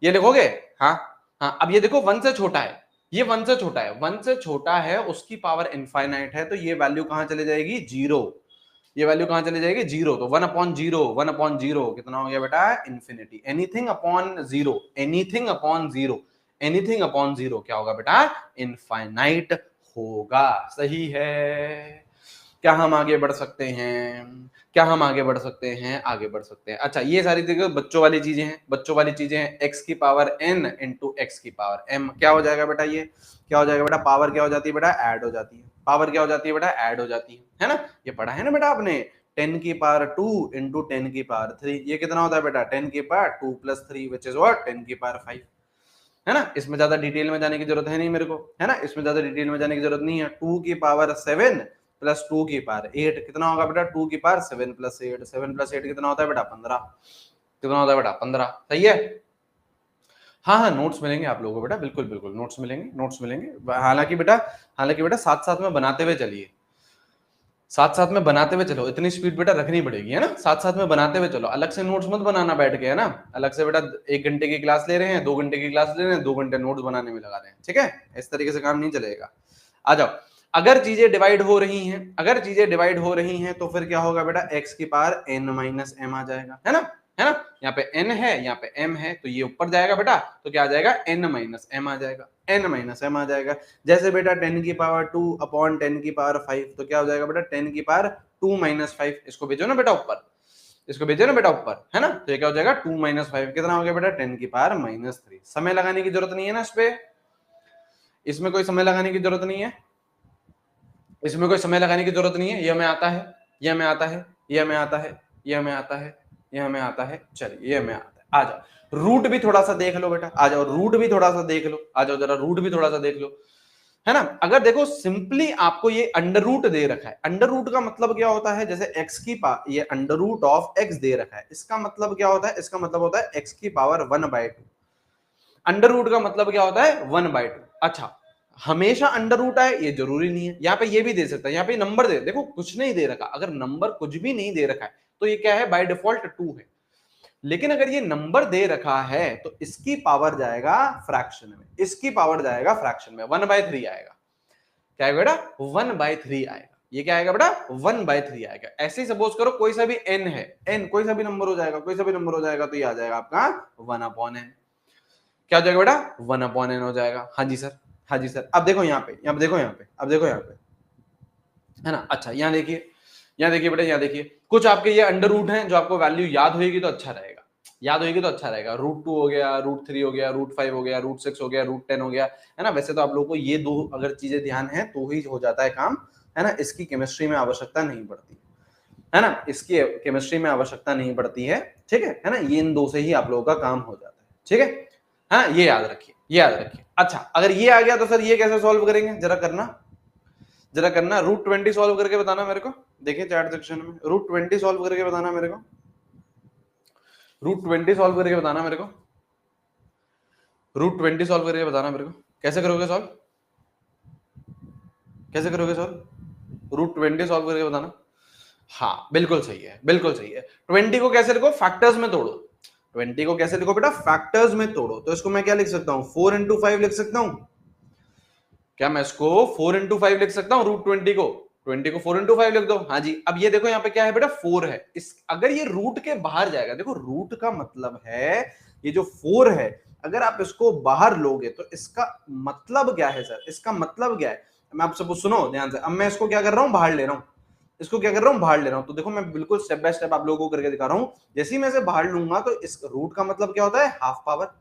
ये लिखोगे। हाँ हाँ, अब ये देखो 1 से छोटा है, ये 1 से छोटा है, 1 से छोटा है, उसकी पावर इनफाइनाइट है, तो ये वैल्यू कहां चले जाएगी? 0। ये वैल्यू कहां चली जाएगी? 0। तो 1 अपॉन 0, 1 अपॉन 0 कितना हो गया बेटा? Infinity. Anything upon 0, anything upon 0, anything upon 0 क्या होगा बेटा? इनफाइनाइट होगा। सही है। क्या हम आगे बढ़ सकते हैं? क्या हम आगे बढ़ सकते हैं? आगे बढ़ सकते हैं। अच्छा ये सारी देखो बच्चों वाली चीजें हैं, बच्चों वाली चीजें हैं, x की पावर n इंटू एक्स की पावर m, क्या हो जाएगा बेटा? ये क्या हो जाएगा बेटा? पावर क्या हो जाती है बेटा? ऐड हो जाती है। पावर क्या हो जाती है बेटा? ऐड हो जाती है ना, ये पढ़ा है ना बेटा आपने? 10 की पावर 2 इंटू 10 की पावर 3, ये कितना होता है बेटा? 10 की power 2 plus 3 which is what? 10 की पावर 5, है ना। इसमें ज्यादा डिटेल में जाने की जरूरत है नहीं मेरे को, है ना, इसमें ज्यादा डिटेल में जाने की जरूरत नहीं है। 2 की पावर 7 प्लस 2 की पावर 8 कितना होगा बेटा? 2 की पावर 7 प्लस 8, 7 प्लस 8 कितना होता है बेटा? 15, कितना होता है बेटा? 15। सही है। हाँ हाँ, नोट्स मिलेंगे आप लोगों को बेटा, बिल्कुल बिल्कुल नोट्स मिलेंगे, नोट्स मिलेंगे। हालांकि बेटा साथ साथ में बनाते हुए चलिए, साथ साथ में बनाते हुए चलो, इतनी स्पीड बेटा रखनी पड़ेगी, है ना, साथ साथ में बनाते हुए चलो, अलग से नोट्स मत बनाना बैठ के, है ना, अलग से बेटा 1 घंटे की क्लास ले रहे हैं, 2 घंटे की क्लास ले रहे हैं, 2 घंटे नोट्स बनाने में लगा रहे हैं, ठीक है, इस तरीके से काम नहीं चलेगा। आ जाओ, अगर चीजें डिवाइड हो रही हैं, अगर चीजें डिवाइड हो रही हैं तो फिर क्या होगा बेटा? x की पावर n माइनस m आ जाएगा, है ना, है ना, यहाँ पे n है, यहाँ पे m है, तो ये ऊपर जाएगा बेटा, तो क्या आ जाएगा? n माइनस m आ जाएगा, n माइनस m आ जाएगा। जैसे बेटा 10 की पावर 2 अपॉन 10 की पावर 5, तो क्या हो जाएगा बेटा? 10 की पावर 2 माइनस 5, इसको भेजो ना बेटा ऊपर, इसको भेजो ना बेटा ऊपर, है ना, तो ये क्या हो जाएगा? 2 माइनस 5 कितना हो गया बेटा? 10 की पावर -3। समय लगाने की जरूरत नहीं है ना इस पे, इसमें कोई समय लगाने की जरूरत नहीं है, इसमें कोई समय लगाने की जरूरत नहीं है, ये हमें आता है, ये हमें आता है, ये हमें आता है, ये हमें आता है, ये हमें आता है, चलिए ये हमें आता है। आ जाओ, रूट भी थोड़ा सा देख लो बेटा, आ जाओ, रूट भी थोड़ा सा देख लो, आ जाओ जरा, रूट भी थोड़ा सा देख लो। है ना। अगर देखो सिंपली आपको ये अंडर रूट दे रखा है, अंडर रूट का मतलब क्या होता है, जैसे x की ये अंडर रूट ऑफ x दे रखा है, इसका मतलब क्या होता है, इसका मतलब होता है x की पावर 1/2। अंडर रूट का मतलब क्या होता है 1/2। अच्छा, हमेशा अंडर रूट आए ये जरूरी नहीं है, यहाँ पे ये भी दे सकता है, यहाँ पे नंबर दे, देखो कुछ नहीं दे रखा, अगर नंबर कुछ भी नहीं दे रखा है तो ये क्या है, बाय डिफॉल्ट 2 है। लेकिन अगर ये नंबर दे रखा है तो इसकी पावर जाएगा फ्रैक्शन में, इसकी पावर जाएगा फ्रैक्शन में, 1/3 आएगा। क्या आएगा बेटा, 1/3 आएगा। ये क्या आएगा बेटा, 1/3 आएगा। ऐसे ही सपोज करो कोई सा भी n है, n कोई सा भी नंबर हो जाएगा, कोई सा भी नंबर हो जाएगा, तो ये आ जाएगा आपका 1/n। क्या हो जाएगा बेटा, 1/n हो जाएगा। हाँ जी सर, हाँ जी सर। अब देखो यहाँ पे, यहाँ पे देखो, यहाँ पे अब देखो, यहाँ पे है ना। अच्छा यहाँ देखिए, यहाँ देखिए बेटा, यहाँ देखिए कुछ आपके ये अंडर रूट हैं जो आपको वैल्यू याद होगी तो अच्छा रहेगा, याद होगी तो अच्छा रहेगा। √2 हो गया, √3 हो गया, √5 हो गया, √6 हो गया, √10 हो गया, है ना। वैसे तो आप लोगों को ये दो अगर चीजें ध्यान है तो ही हो जाता है काम, है ना। इसकी केमिस्ट्री में आवश्यकता नहीं पड़ती है ना, इसकी केमिस्ट्री में आवश्यकता नहीं पड़ती है, ठीक है ना। ये इन दो से ही आप लोगों का काम हो जाता है, ठीक है। हाँ ये याद रखिए, ये याद रखिए। अच्छा अगर ये आ गया तो सर ये कैसे सॉल्व करेंगे, जरा करना, जरा करना। √20 सॉल्व करके बताना मेरे को, देखिए चैट सेक्शन में √20 सॉल्व करके बताना मेरे को, √20 सॉल्व करके बताना मेरे को, √20 सॉल्व करके बताना मेरे को। कैसे करोगे सॉल्व, कैसे करोगे सॉल्व, √20 सॉल्व करके बताना। हाँ बिल्कुल सही है, बिल्कुल सही है। 20 को कैसे लिखो, फैक्टर्स में तोड़ो। 20 को कैसे लिखो बेटा, फैक्टर्स में तोड़ो। तो इसको मैं क्या लिख सकता हूँ, 4 × 5 लिख सकता हूँ। क्या मैं इसको 4 × 5 लिख सकता हूँ, √20 को, 20 को 4 × 5 लिख दो। हाँ जी। अब ये देखो यहाँ पे क्या है बेटा, 4 है। इस अगर ये रूट के बाहर जाएगा, देखो रूट का मतलब है ये जो 4 है, अगर आप इसको बाहर लोगे तो इसका मतलब क्या है सर, इसका मतलब क्या है, मैं आपसे सुनो ध्यान से। अब मैं इसको क्या कर रहा हूँ, बाहर ले रहा हूँ, इसको क्या कर रहा हूँ, बाहर ले रहा हूँ। तो देखो मैं बिल्कुल स्टेप बाय स्टेप आप लोगों को करके दिखा रहा हूँ। जैसे ही मैं इसे बाहर लूंगा तो इस रूट का मतलब क्या होता है, हाफ पावर।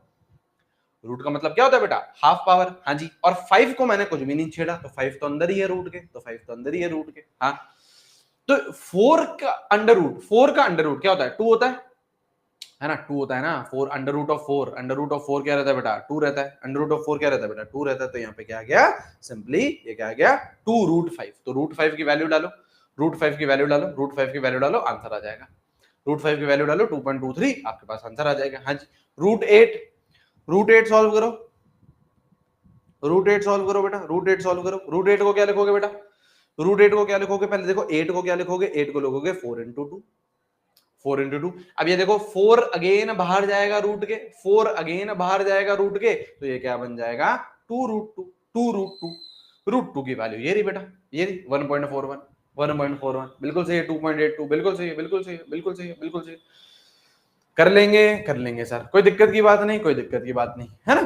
रूट का मतलब क्या होता है बेटा, हाफ पावर। हाँ जी। और 5 को मैंने कुछ भी नहीं छेड़ा, तो 5 तो अंदर ही है रूट के, तो 5 तो अंदर ही है रूट के। हाँ तो 4 का अंडर रूट, 4 का अंडर रूट क्या होता है, 2 होता है ना, 2 होता है ना। 4 under root of 4, under root of 4 क्या रहता है बेटा, 2 रहता है। अंडर रूट ऑफ 4 क्या रहता है बेटा, 2 रहता है। तो यहाँ पे क्या आ गया, सिंपली ये क्या आ गया, 2√5। तो √5 की वैल्यू डालो, √5 की वैल्यू डालो, √5 की वैल्यू डालो, आंसर आ जाएगा। √5 की वैल्यू डालो 2.23, आपके पास आंसर आ जाएगा। हाँ जी। √8, √8 सॉल्व करो, √8 सॉल्व करो बेटा, √8 सॉल्व करो। √8 को क्या लिखोगे बेटा, √8 को क्या लिखोगे, पहले देखो 8 को क्या लिखोगे, 8 को लिखोगे 4 × 2, 4 × 2। अब ये देखो 4 अगेन बाहर जाएगा रूट के, 4 अगेन बाहर जाएगा रूट के, तो ये क्या बन जाएगा, 2√2, 2√2। √2 की वैल्यू ये रही बेटा, ये रही 1.41, 1.41 बिल्कुल सही है, 2.82 बिल्कुल सही है, बिल्कुल सही है, बिल्कुल सही है, बिल्कुल सही है। कर लेंगे, कर लेंगे सर, कोई दिक्कत की बात नहीं, कोई दिक्कत की बात नहीं, है ना,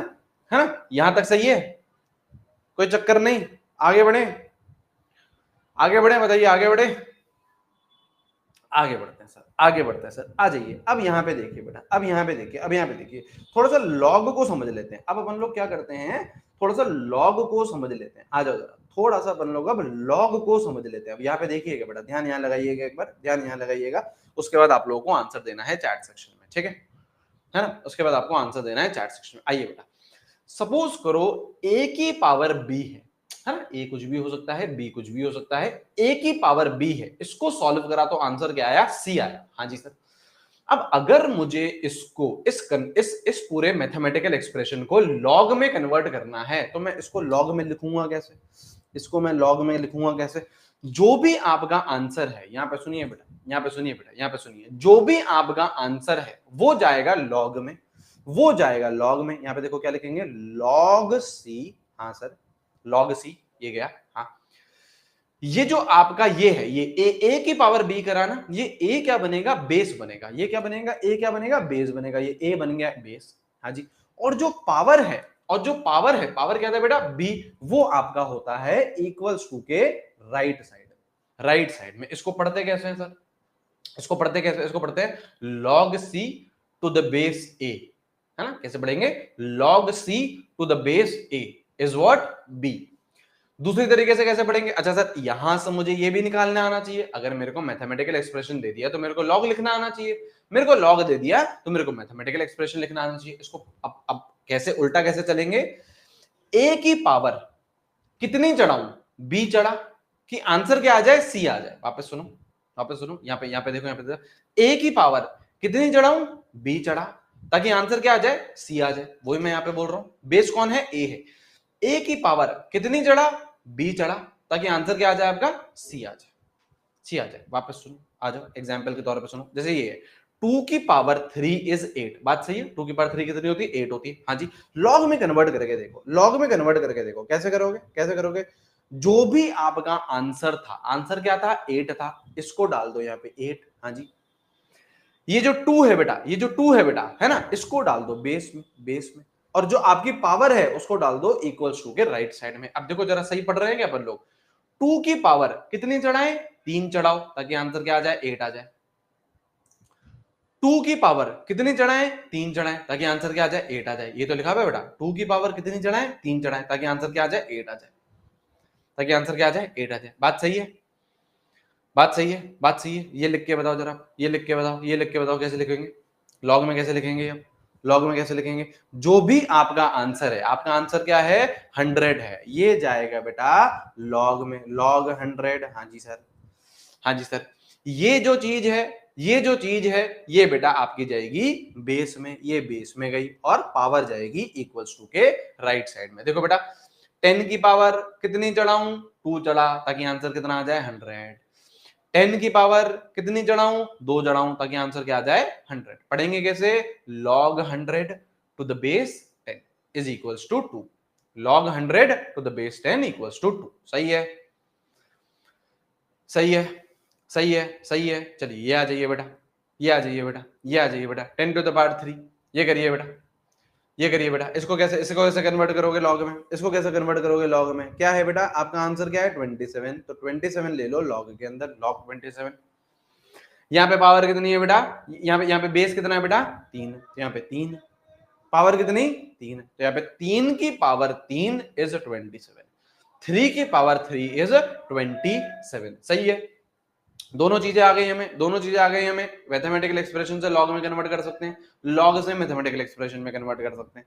है ना। यहां तक सही है, कोई चक्कर नहीं। आगे बढ़े, आगे बढ़े, बताइए आगे बढ़े, आगे बढ़ते हैं सर, आगे बढ़ते हैं सर। आ जाइए अब यहाँ पे देखिए बेटा, अब यहाँ पे देखिए, अब यहाँ पे देखिए, थोड़ा सा लॉग को समझ लेते हैं। अब अपन लोग क्या करते हैं, थोड़ा सा लॉग को समझ लेते हैं। आ जाओ जरा, थोड़ा सा अपन लोग अब लॉग को समझ लेते हैं। अब यहाँ पे देखिएगा बेटा, ध्यान यहाँ लगाइएगा, एक बार ध्यान यहाँ लगाइएगा। उसके बाद आप लोगों को आंसर देना है चैट सेक्शन में, ठीक है ना। उसके बाद आपको आंसर देना है चैट सेक्शन में। आइए बेटा, सपोज करो a की पावर b है ना, a कुछ भी हो सकता है, b कुछ भी हो सकता है, a की पावर b है। इसको सॉल्व करा तो आंसर क्या आया, c आया। हाँ जी सर। अब अगर मुझे इसको इस पूरे मैथमेटिकल एक्सप्रेशन को लॉग में कन्वर्ट करना है तो मैं इसको लॉग में लिखूंगा कैसे, इसको मैं लॉग में लिखूंगा कैसे। जो भी आपका आंसर है, यहां पे सुनिए बेटा, यहां पे सुनिए बेटा, यहां पे सुनिए, जो भी आपका आंसर है वो जाएगा लॉग में, वो जाएगा लॉग में। यहां पे देखो क्या लिखेंगे, लॉग सी। हाँ सर, लॉग सी ये गया। हाँ ये जो आपका ये है, ये ए की पावर बी करा ना, ये ए क्या बनेगा, बेस बनेगा। ये क्या बनेगा, ए क्या बनेगा, बेस बनेगा। ये ए बन गया बेस। हाँ जी। और जो पावर है, और जो पावर है, पावर क्या था बेटा, बी, वो आपका होता है इक्वल्स टू के राइट साइड, राइट साइड में। इसको पढ़ते कैसे हैं सर, इसको पढ़ते कैसे, इसको पढ़ते हैं log C to the base A, है ना। कैसे पढ़ेंगे, log C to the base A is what, B. दूसरी तरीके से कैसे पढ़ेंगे, अच्छा सर यहां से मुझे ये भी निकालना आना चाहिए। अगर मेरे को मैथमेटिकल एक्सप्रेशन दे दिया तो मेरे को लॉग लिखना आना चाहिए, मेरे को लॉग दे दिया तो मेरे को मैथमेटिकल एक्सप्रेशन लिखना आना चाहिए। इसको अब कैसे उल्टा कैसे चलेंगे, ए की पावर कितनी चढ़ाऊं, बी चढ़ा कि आंसर क्या आ जाए, सी आ जाए। वापस सुनो, वापस सुनो, यहाँ पे देखो, यहाँ पे देखो, ए की पावर कितनी चढ़ाऊं, बी चढ़ा, ताकि आंसर क्या आ जाए, सी आ जाए। वही मैं यहाँ पे बोल रहा हूं, बेस कौन है, ए है। ए की पावर कितनी चढ़ा, बी चढ़ा, ताकि आंसर क्या आ जाए आपका, सी आ जाए, सी आ जाए। वापस सुनो, आ जाओ एग्जाम्पल के तौर पे सुनो। जैसे ये है 2 की पावर 3 इज 8, बात सही है, 2 की पावर 3 कितनी होती है, 8 होती है। हाँ जी, लॉग में कन्वर्ट करके देखो, लॉग में कन्वर्ट करके देखो, कैसे करोगे, कैसे करोगे, जो भी आपका आंसर था, आंसर क्या था, 8 था, इसको डाल दो यहाँ पे 8। हाँ जी, ये जो 2 है बेटा, ये जो 2 है बेटा, है ना, इसको डाल दो बेस में, बेस में, और जो आपकी पावर है उसको डाल दो इक्वल्स टू के राइट साइड में। अब देखो जरा सही पढ़ रहे हैं क्या अपन लोग, 2 की पावर कितनी चढ़ाए, 3 चढ़ाओ, ताकि आंसर क्या आ जाए, 8 आ जाए। 2 की पावर कितनी चढ़ाए, 3 चढ़ाए, ताकि आंसर क्या आ जाए, 8 आ जाए। ये तो लिखा हुआ है बेटा, 2 की पावर कितनी चढ़ाए, 3 चढ़ाए, ताकि आंसर क्या आ जाए, 8 आ जाए, ताकि आंसर क्या आ जाए, 8 आ जाए। बात सही है, बात सही है, बात सही है। ये लिख के बताओ जरा, ये लिख के बताओ, ये लिख के बताओ कैसे लिखेंगे, लॉग में कैसे लिखेंगे, अब लॉग में कैसे लिखेंगे, जो भी आपका आंसर है, आपका आंसर क्या है, 100 है, ये जाएगा बेटा लॉग में, लॉग 100। हाँ जी सर, हाँ जी सर, ये जो चीज है, ये जो चीज है, ये बेटा आपकी जाएगी बेस में, ये बेस में गई, और पावर जाएगी इक्वल्स टू के राइट साइड में। देखो बेटा 10 की पावर कितनी चढ़ाऊं, 2 चढ़ा, ताकि आंसर कितना आ जाए, 100। 10 की पावर कितनी चढ़ाऊं, 2 चढ़ाऊं, ताकि आंसर क्या आ जाए, 100। पढ़ेंगे कैसे, log 100 to the base 10 is equals to 2, log 100 to the base 10 equals to 2। सही है, सही है, सही है, सही है। चलिए ये आ जाइए बेटा, ये आ जाइए बेटा, ये आ जाइए बेटा, 10 टू द पावर 3, ये करिए बेटा, ये करिए बेटा। इसको कैसे, इसको कैसे कन्वर्ट करोगे लॉग में, इसको कैसे कन्वर्ट करोगे लॉग में, क्या है बेटा, आपका आंसर क्या है, 27, तो 27 ले लो लॉग के अंदर, लॉग 27। यहाँ पे पावर कितनी है बेटा, यहाँ पे बेस कितना है बेटा, 3, तो यहाँ पे 3, पावर कितनी, 3, तो यहाँ पे 3 की पावर 3 इज 27, 3 की पावर 3 इज 27। सही है, दोनों चीजें आ गई हमें, दोनों चीजें आ गई हमें। मैथमेटिकल एक्सप्रेशन से लॉग में कन्वर्ट कर सकते हैं, लॉग से मैथमेटिकल एक्सप्रेशन में कन्वर्ट कर सकते हैं।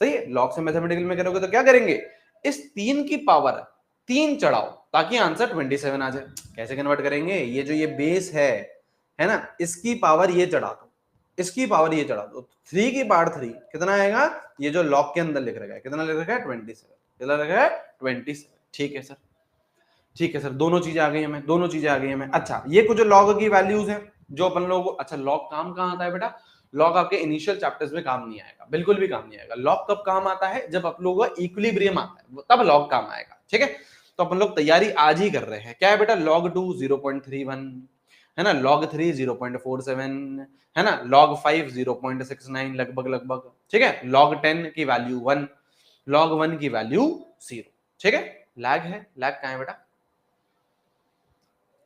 सही है, लॉग से मैथमेटिकल में करोगे तो क्या करेंगे, इस 3 की पावर 3 चढ़ाओ, ताकि आंसर 27 आ जाए। कैसे कन्वर्ट करेंगे, ये जो ये बेस है ना, इसकी पावर ये चढ़ा दो, इसकी पावर ये चढ़ा दो, 3 की पावर 3 कितना आएगा, ये जो लॉग के अंदर लिख रखा है, कितना लिख रखा है, 27, कितना लिखा है, 27। ठीक है सर, ठीक है सर, दोनों चीजें आ गई हमें, दोनों चीजें आ गई हमें। अच्छा, ये कुछ लॉग की वैल्यूज हैं जो अपन लोगों को, अच्छा लॉग काम कहाँ आता है बेटा, लॉग आपके इनिशियल चैप्टर्स में काम नहीं आएगा, बिल्कुल भी काम नहीं आएगा। लॉग कब काम आता है, जब आप लोगों का इक्विलिब्रियम आता है, तब लॉग काम आएगा। ठीक है, तो अपन लोग तैयारी आज ही कर रहे हैं। क्या है बेटा, log 2 0.31 है ना, log 3 0.47 है ना, log 5 0.69 लगभग लगभग। ठीक है, log 10 की वैल्यू 1, log 1 की वैल्यू 0। ठीक है, लैग है, लैग कहाँ है बेटा,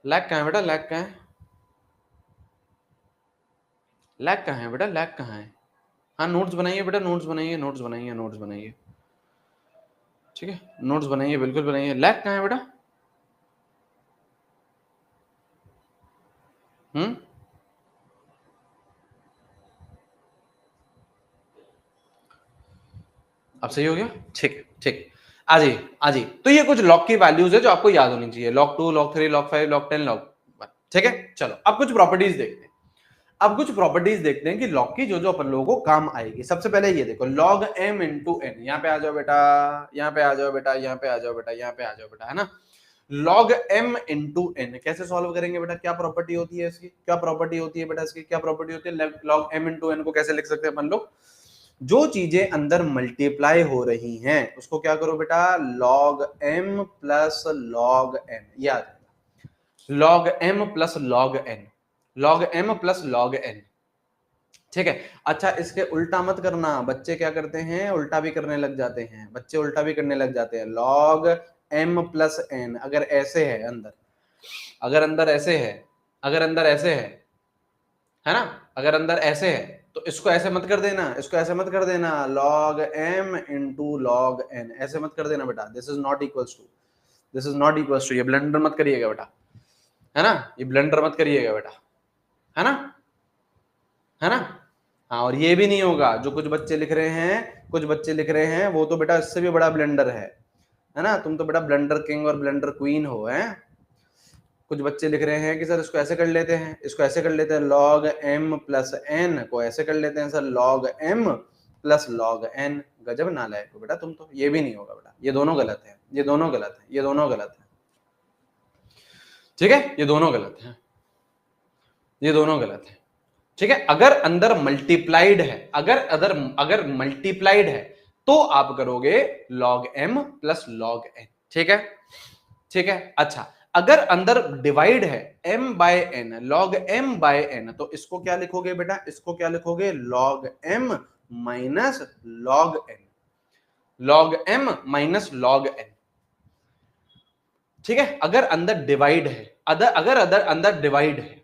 लैग कहाँ है बेटा, लैग कहाँ है, लैग कहाँ है बेटा, लैग कहाँ है। हाँ नोट्स बनाइए बेटा, नोट्स बनाइए, नोट्स बनाइए, नोट्स बनाइए। ठीक है, नोट्स बनाइए, बिल्कुल बनाइए। लैग कहाँ है बेटा, अब सही हो गया, ठीक है, ठीक। आ जाइए, आ जाइए। तो ये कुछ लॉग की वैल्यूज है जो आपको याद होनी चाहिए, log 2, log 3, log 5, log 10, log 1। ठीक है, चलो अब कुछ प्रॉपर्टीज देखते हैं। अब कुछ प्रॉपर्टीज देखते हैं कि लॉग की जो जो अपन लोगों को काम आएगी। सबसे पहले ये देखो, log m इंटू एन, यहाँ पे आ जाओ बेटा, यहाँ पे आ जाओ बेटा, यहाँ पे आ जाओ बेटा, यहाँ पे आ जाओ बेटा, है ना। log m इंटू एन कैसे सॉल्व करेंगे बेटा, क्या प्रॉपर्टी होती है इसकी, क्या प्रॉपर्टी होती है बेटा इसकी, क्या प्रॉपर्टी होती है, log m इंटू एन को कैसे लिख सकते हैं अपन लोग, जो चीजें अंदर मल्टीप्लाई हो रही हैं उसको क्या करो बेटा, log m plus log n, याद है log m plus log n, log m plus log n। ठीक है, अच्छा इसके उल्टा मत करना, बच्चे क्या करते हैं, उल्टा भी करने लग जाते हैं, बच्चे उल्टा भी करने लग जाते हैं। log m प्लस n अगर ऐसे है अंदर, अगर अंदर ऐसे है, अगर अंदर ऐसे है ना, अगर अंदर ऐसे है तो इसको ऐसे मत कर देना, इसको ऐसे मत कर देना, log m into log n ऐसे मत कर देना बेटा, this is not equals to, this is not equals to, ये ब्लंडर मत करिएगा बेटा, है ना, ये ब्लंडर मत करिएगा बेटा, है ना, है ना। हाँ, और ये भी नहीं होगा जो कुछ बच्चे लिख रहे हैं, कुछ बच्चे लिख रहे हैं वो तो बेटा इससे भी बड़ा ब्लंडर है, है ना, तुम तो बेटा ब्लंडर किंग और ब्लंडर क्वीन हो। हैं, कुछ बच्चे लिख रहे हैं कि सर इसको ऐसे कर लेते हैं, इसको ऐसे कर लेते हैं, log m प्लस n को ऐसे कर लेते हैं sir log m plus log n। गजब नालायक हो बेटा तुम तो। ये भी नहीं होगा बेटा, ये दोनों गलत है, ये दोनों गलत है, ये दोनों गलत है। ठीक है, ये दोनों गलत है, ये दोनों गलत है। ठीक है, अगर अंदर मल्टीप्लाइड है, अगर मल्टीप्लाइड है तो आप करोगे log m plus log n। ठीक है, ठीक है। अच्छा, अगर अंदर डिवाइड है m by n, log m by n, तो इसको क्या लिखोगे बेटा, इसको क्या लिखोगे, log m minus log n, log m minus log n। ठीक है, अगर अंदर डिवाइड है, अगर अंदर डिवाइड है।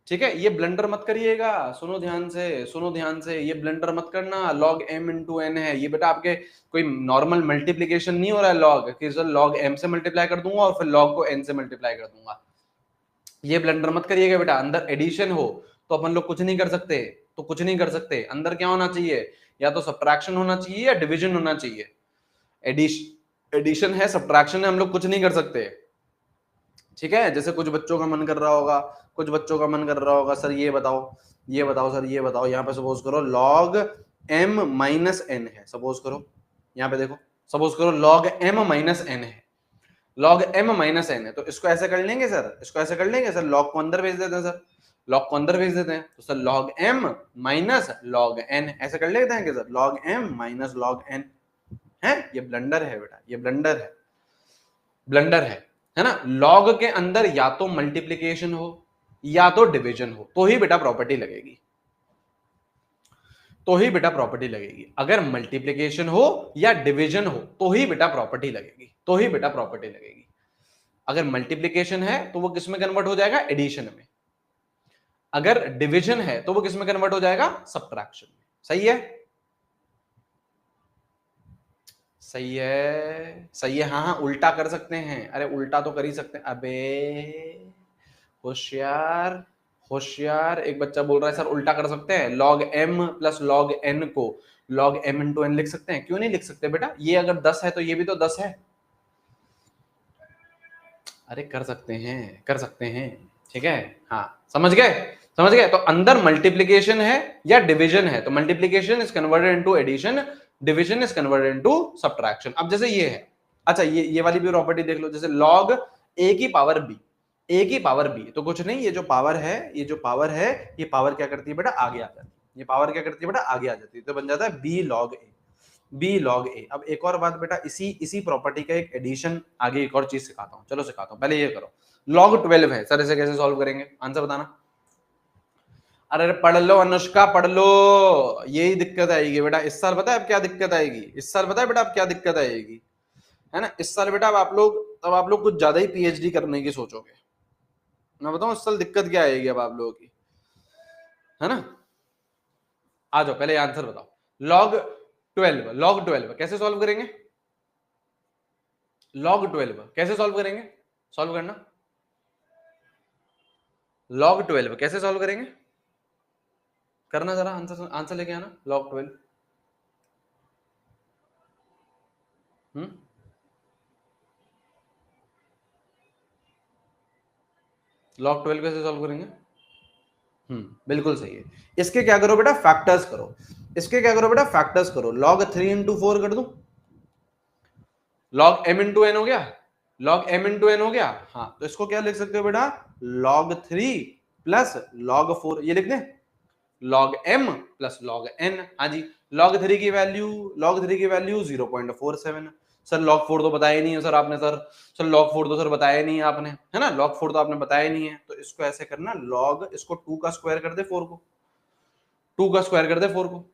ठीक है, ये ब्लंडर मत करिएगा, सुनो ध्यान से, सुनो ध्यान से, ये ब्लंडर मत करना। log m इंटू n है, ये बेटा आपके कोई नॉर्मल मल्टीप्लीकेशन नहीं हो रहा है log, कि सर log m से मल्टीप्लाई कर दूंगा और फिर log को n से मल्टीप्लाई कर दूंगा। ये ब्लंडर मत करिएगा बेटा। अंदर एडिशन हो तो अपन लोग कुछ नहीं कर सकते, तो कुछ नहीं कर सकते। अंदर क्या होना चाहिए, या तो सब्ट्रैक्शन होना चाहिए या डिवीजन होना चाहिए। एडिशन है, सब्ट्रैक्शन है, हम लोग कुछ नहीं कर सकते। ठीक है, जैसे कुछ बच्चों का मन कर रहा होगा, कुछ बच्चों का मन कर रहा होगा, सर ये बताओ, ये बताओ सर, ये बताओ, यहाँ पे सपोज करो log m माइनस n है, सपोज करो, यहाँ पे देखो, सपोज करो log m माइनस n है, log m माइनस n है, तो इसको ऐसे कर लेंगे सर, इसको ऐसे कर लेंगे सर, log को अंदर भेज देते हैं सर, log को अंदर भेज देते हैं, तो sir log m minus log n ऐसे कर लेते हैं कि sir log m minus log n है। ये ब्लंडर है बेटा, ये ब्लंडर है, ब्लंडर है ना। लॉग के अंदर या तो मल्टीप्लिकेशन हो या तो डिवीजन हो, तो ही बेटा प्रॉपर्टी लगेगी, तो ही बेटा प्रॉपर्टी लगेगी। अगर मल्टीप्लिकेशन हो या डिवीजन हो तो ही बेटा प्रॉपर्टी लगेगी, तो ही बेटा प्रॉपर्टी लगेगी। अगर मल्टीप्लिकेशन है तो वो किस में कन्वर्ट हो जाएगा, एडिशन में। अगर डिवीजन है तो वो किस में कन्वर्ट हो जाएगा, सब्ट्रैक्शन में। सही है, सही है, सही है। हाँ हाँ, उल्टा कर सकते हैं, अरे उल्टा तो कर ही सकते हैं। अबे होशियार, होशियार। एक बच्चा बोल रहा है सर उल्टा कर सकते हैं, log m plus log n को log m इंटू n लिख सकते हैं। क्यों नहीं लिख सकते बेटा, ये अगर 10 है तो ये भी तो 10 है। अरे कर सकते हैं, कर सकते हैं। ठीक है, हाँ समझ गए, समझ गए। तो अंदर मल्टीप्लीकेशन है या डिवीजन है, तो multiplication is converted into addition, division is converted into subtraction. अब जैसे ये है, अच्छा ये वाली भी प्रॉपर्टी देख लो, जैसे log a की पावर b, a की पावर b, तो कुछ नहीं, ये जो पावर है, ये जो पावर है, ये पावर क्या करती है बेटा, आगे आ जाती है। ये पावर क्या करती है बेटा, आगे आ जाती है, तो बन जाता है b log a, b log a। अब एक और बात बेटा, इसी इसी प्रॉपर्टी का एक एडिशन, आगे एक और चीज सिखाता हूं, चलो सिखाता हूं, पहले ये करो। log 12 है सर, इसे कैसे सॉल्व करेंगे, आंसर बताना। अरे पढ़ लो अनुष्का, पढ़ लो, यही दिक्कत आएगी बेटा इस साल। पता है अब क्या दिक्कत आएगी इस साल, पता है बेटा अब क्या दिक्कत आएगी, है ना। इस साल बेटा अब आप लोग कुछ ज्यादा ही पीएचडी करने की सोचोगे। मैं बताऊं इस साल दिक्कत क्या आएगी अब आप लोगों की, है ना। आ जाओ, पहले आंसर बताओ। log 12 कैसे सॉल्व करेंगे, log 12 कैसे सॉल्व करेंगे, सॉल्व करना। log 12 कैसे सॉल्व करेंगे, करना जरा, आंसर आंसर लेके आना। log 12 log 12 कैसे सॉल्व करेंगे, बिल्कुल सही है। इसके क्या करो बेटा, फैक्टर्स करो, इसके क्या करो बेटा, फैक्टर्स करो। log 3 इंटू 4 कर दूं, log m इंटू n हो गया, log m इंटू n हो गया। हाँ, तो इसको क्या लिख सकते हो बेटा, log 3 प्लस log 4, ये लिख दें, log m plus log n। हाँ जी, log 3 की वैल्यू, log 3 की वैल्यू 0.47। सर log 4 तो बताया ही नहीं है सर आपने, सर log 4 तो सर बताया ही नहीं है आपने, है ना, log 4 तो आपने बताया ही नहीं है। तो इसको ऐसे करना, log, इसको 2 का स्क्वायर कर दे 4 को, 2 का स्क्वायर कर दे 4 को,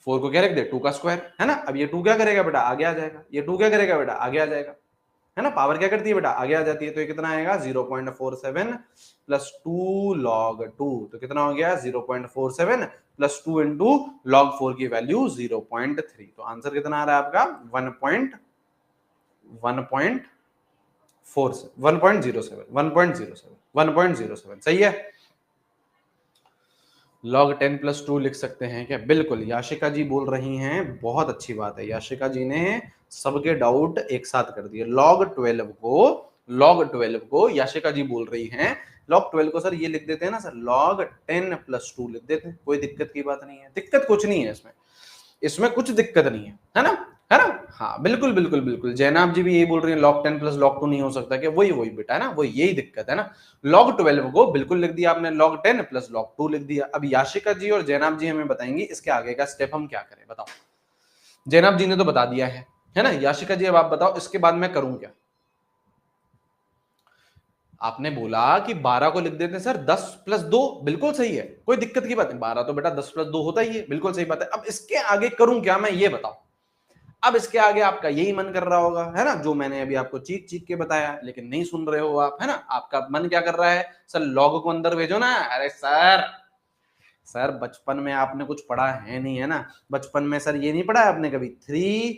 4 को क्या रख दे, 2 का स्क्वायर, है ना। अब ये 2 क्या करेगा बेटा, आगे आ जाएगा, ये 2 क्या करेगा बेटा, आगे आ जाएगा, है ना। पावर क्या करती है बेटा, आगे आ जाती है। तो ये कितना आएगा, 0.47 प्लस 2 log 2, तो कितना हो गया, 0.47 प्लस 2 इंटू log 4 की वैल्यू 0.3। तो आंसर कितना आ रहा है आपका, 1.07, सही है। log 10 प्लस 2 लिख सकते हैं क्या? बिल्कुल, याशिका जी बोल रही हैं, बहुत अच्छी बात है, याशिका जी ने सबके डाउट एक साथ कर दिए। log 12 को याशिका जी बोल रही हैं, log 12 को सर ये लिख देते हैं ना सर, log 10 प्लस 2 लिख देते हैं, कोई दिक्कत की बात नहीं है, दिक्कत कुछ नहीं है इसमें, इसमें कुछ दिक्कत नहीं है ना, है ना? हाँ बिल्कुल बिल्कुल बिल्कुल, जैनाब जी भी यही बोल रही है, log 10 प्लस log 2 नहीं हो सकता क्या? वही वही बेटा है ना, वो यही दिक्कत है ना। log 12 को बिल्कुल लिख दिया आपने, log 10 प्लस log 2 लिख दिया। अब याशिका जी और जैनाब जी हमें बताएंगी इसके आगे का स्टेप हम क्या करें, बताओ। जैनाब जी ने तो बता दिया है ना? याशिका जी अब आप बताओ इसके बाद मैं करूं क्या? आपने बोला कि 12 को लिख देते हैं सर 10 प्लस 2, बिल्कुल सही है, कोई दिक्कत की बात नहीं, 12 तो बेटा 10 प्लस 2 होता ही है, बिल्कुल सही बात है। अब इसके आगे करूं क्या मैं, ये बताओ। अब इसके आगे आपका यही मन कर रहा होगा, है ना, जो मैंने अभी आपको चीख चीख के बताया, लेकिन नहीं सुन रहे हो आप, है ना? आपका मन क्या कर रहा है, सर लॉग को अंदर भेजो ना। अरे सर बचपन में आपने कुछ पढ़ा है नहीं, है ना? बचपन में सर ये नहीं पढ़ा है आपने कभी, 3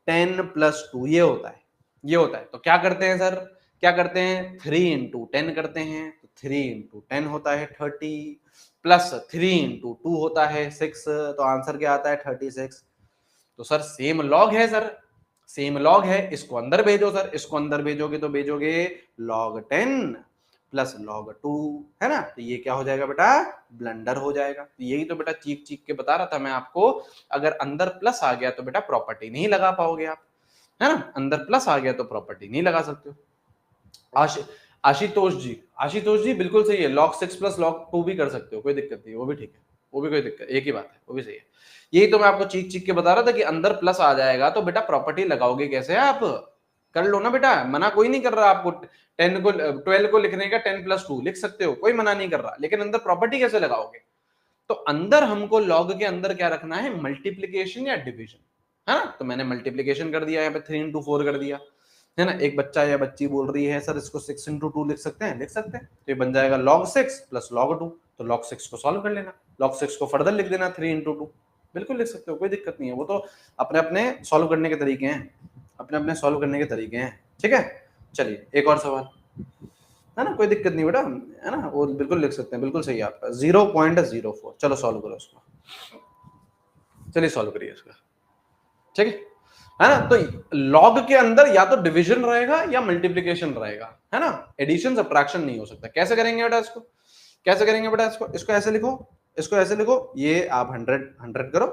10 प्लस 2 ये होता है, ये होता है। तो क्या करते हैं सर, क्या करते हैं, 3 इंटू 10 करते हैं, तो 3 इंटू 10 होता है 30, प्लस 3 इंटू 2 होता है 6, तो आंसर क्या आता है 36। तो सर सेम लॉग है सर, सेम लॉग है, इसको अंदर भेजो सर, इसको अंदर भेजोगे तो भेजोगे log 10 प्लस log 2, है ना? तो ये क्या हो जाएगा बेटा, ब्लंडर हो जाएगा। तो यही तो बेटा चीख चीख के बता रहा था मैं आपको, अगर अंदर प्लस आ गया तो बेटा प्रॉपर्टी नहीं लगा पाओगे आप, है ना? अंदर प्लस आ गया तो प्रॉपर्टी नहीं लगा सकते हो। आशुतोष जी बिल्कुल सही है, log 6 प्लस log 2 भी कर सकते हो, कोई दिक्कत नहीं, वो भी ठीक है, वो भी कोई दिक्कत, एक ही बात है, वो भी सही है। यही तो मैं आपको चीख चीख के बता रहा था कि अंदर प्लस आ जाएगा तो बेटा प्रॉपर्टी लगाओगे कैसे आप, कर लो ना बेटा, मना कोई नहीं कर रहा आपको, 10 को 12 को लिखने का 10 प्लस 2 लिख सकते हो, कोई मना नहीं कर रहा, लेकिन अंदर प्रॉपर्टी कैसे लगाओगे? तो अंदर हमको लॉग के अंदर क्या रखना है, मल्टीप्लीकेशन या डिवीजन, है ना? तो मैंने मल्टीप्लीकेशन कर दिया, यहाँ पे 3 इंटू 4 कर दिया, है ना? एक बच्चा या बच्ची बोल रही है सर इसको 6 इंटू 2 लिख सकते हैं, लिख सकते हैं, तो ये बन जाएगा log 6 प्लस log 2, तो log 6 को सॉल्व कर लेना, log 6 को फर्दर लिख देना 3 इंटू 2, बिल्कुल लिख सकते हो, कोई दिक्कत नहीं है, वो तो अपने अपने सॉल्व करने के तरीके हैं, अपने अपने सॉल्व करने के तरीके हैं, ठीक है? चलिए एक और सवाल, है ना, कोई दिक्कत नहीं बेटा, है ना, वो बिल्कुल लिख सकते हैं, बिल्कुल सही है आपका 0.04, चलो सॉल्व करो उसको, चलिए सॉल्व करिए इसका, ठीक है ना? तो लॉग के अंदर या तो डिवीजन रहेगा या मल्टीप्लिकेशन रहेगा, है ना? एडिशन सब्ट्रैक्शन नहीं हो सकता। कैसे करेंगे बेटा इसको, कैसे करेंगे बेटा इसको, इसको ऐसे लिखो, इसको ऐसे लिखो, ये आप 100 करो,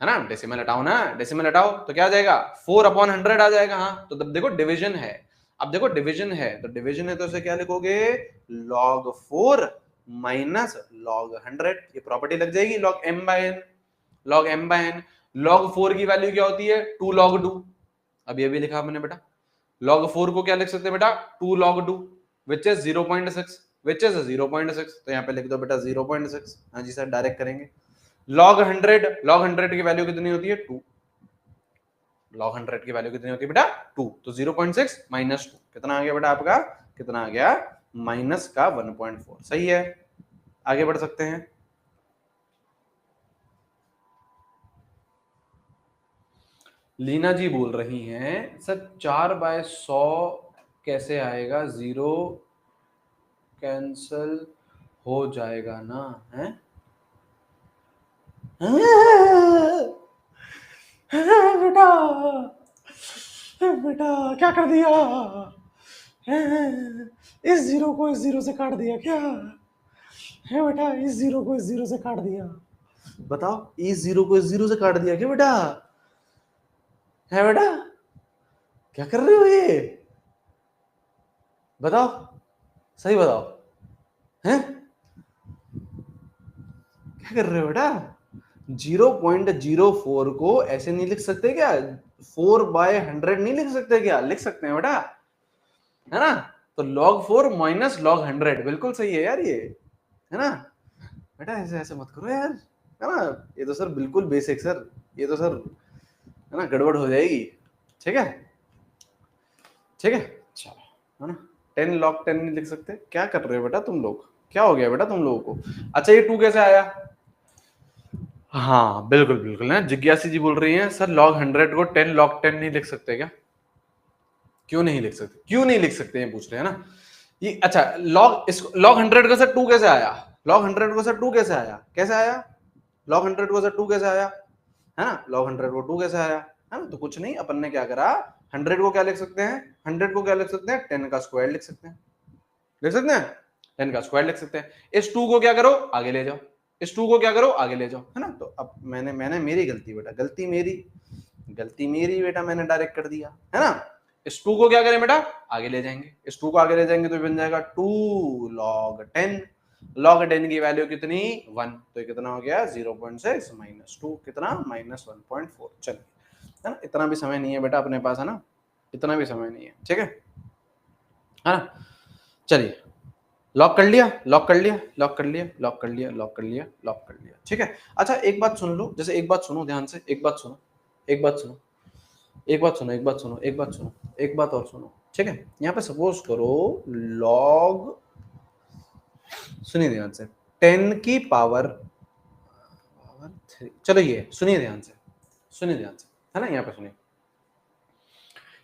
है ना? डेसिमल हटाओ ना, डेसिमल हटाओ तो क्या आ जाएगा, 4/100 आ जाएगा। हाँ तो तब देखो डिवीजन है, अब देखो डिवीजन है, तो डिवीजन है तो इसे क्या लिखोगे, log 4 माइनस log 100, ये प्रॉपर्टी लग जाएगी log m by n, log m by n, log 4 की वैल्यू क्या होती है 2 log 2, अब ये भी लिखा मैंने बेटा, log 4 को क्या लिख सकते हैं बेटा 2 log 2 which is 0.6, which is 0.6, तो यहाँ पे लिख दो बेटा 0.6, हाँ जी सर डायरेक्ट करेंगे। log 100 की वैल्यू कितनी होती है 2, log 100 की वैल्यू कितनी होती है बेटा 2, तो 0.6 माइनस 2 कितना आ गया बेटा आपका, कितना आ गया माइनस का 1.4, सही है, आगे बढ़ सकते हैं। लीना जी बोल रही हैं सर 4/100 कैसे आएगा, 0 कैंसल हो जाएगा ना, है बेटा, बेटा क्या कर दिया, इस जीरो को इस जीरो से काट दिया क्या, है बेटा, इस जीरो को इस जीरो से काट दिया, बताओ, इस जीरो को इस जीरो से काट दिया क्या बेटा, है बेटा, क्या कर रहे हो ये, बताओ, सही बताओ, हैं क्या कर रहे हो बेटा, 0.04 को ऐसे नहीं लिख सकते क्या, 4/100 नहीं लिख सकते क्या, लिख सकते हैं बेटा, है ना? तो log 4 माइनस log 100, बिल्कुल सही है यार ये, है ना बेटा, ऐसे ऐसे मत करो यार, है ना, ये तो सर बिल्कुल बेसिक सर, ये तो सर है ना गड़बड़ हो जाएगी, ठीक है, ठीक है, चलो, है ना, 10 log 10 नहीं लिख सकते, क्या कर रहे हो बेटा तुम लोग, क्या हो गया बेटा तुम लोगों को, अच्छा ये 2 कैसे आया, हाँ बिल्कुल बिल्कुल ना, जिज्ञासी जी बोल रही हैं सर log 100 को 10 log 10 नहीं लिख सकते क्या, क्यों नहीं लिख सकते, क्यों नहीं लिख सकते हैं पूछ रहे हैं ना, ये अच्छा log 100 का सर 2 कैसे आया, log 100 को सर 2 कैसे आया, कैसे आया, log 100 को सर 2 कैसे आया, है ना, log 100 को 2 कैसे आया, है ना। तो कुछ नहीं, अपन ने क्या करा, 100 को क्या लिख सकते हैं, 100 को क्या लिख सकते हैं, 10 का स्क्वायर लिख सकते हैं, लिख सकते हैं, 10 का स्क्वायर लिख सकते हैं। इस 2 को क्या करो, आगे ले जाओ, इस 2 को क्या करो, आगे ले जाओ, है ना। तो अब मैंने मेरी गलती बेटा, गलती मेरी बेटा, मैंने डायरेक्ट कर दिया, है ना। इस 2 को क्या करें बेटा, आगे ले जाएंगे, इस 2 को आगे ले जाएंगे तो बन जाएगा 2 log 10, log 10 की वैल्यू कितनी 1, तो कितना हो गया 0.6 माइनस 2 कितना माइनस 1.4। चलिए, है ना, इतना भी समय नहीं है बेटा अपने पास, है ना, इतना भी समय नहीं है, ठीक है ना। चलिए, लॉक कर लिया, लॉक कर लिया, लॉक कर लिया, लॉक कर लिया, लॉक कर लिया, लॉक कर लिया, ठीक है। अच्छा एक बात सुन लो, जैसे एक बात सुनो ध्यान से, एक बात सुनो, एक बात सुनो, एक बात सुनो, एक बात सुनो, एक बात सुनो, एक बात और सुनो, ठीक है। यहाँ पे सपोज करो लॉग, सुनिए ध्यान से, 10 की पावर 3, चलो ये सुनिए ध्यान से, सुनिए ध्यान से, है ना, यहाँ पे सुनिए,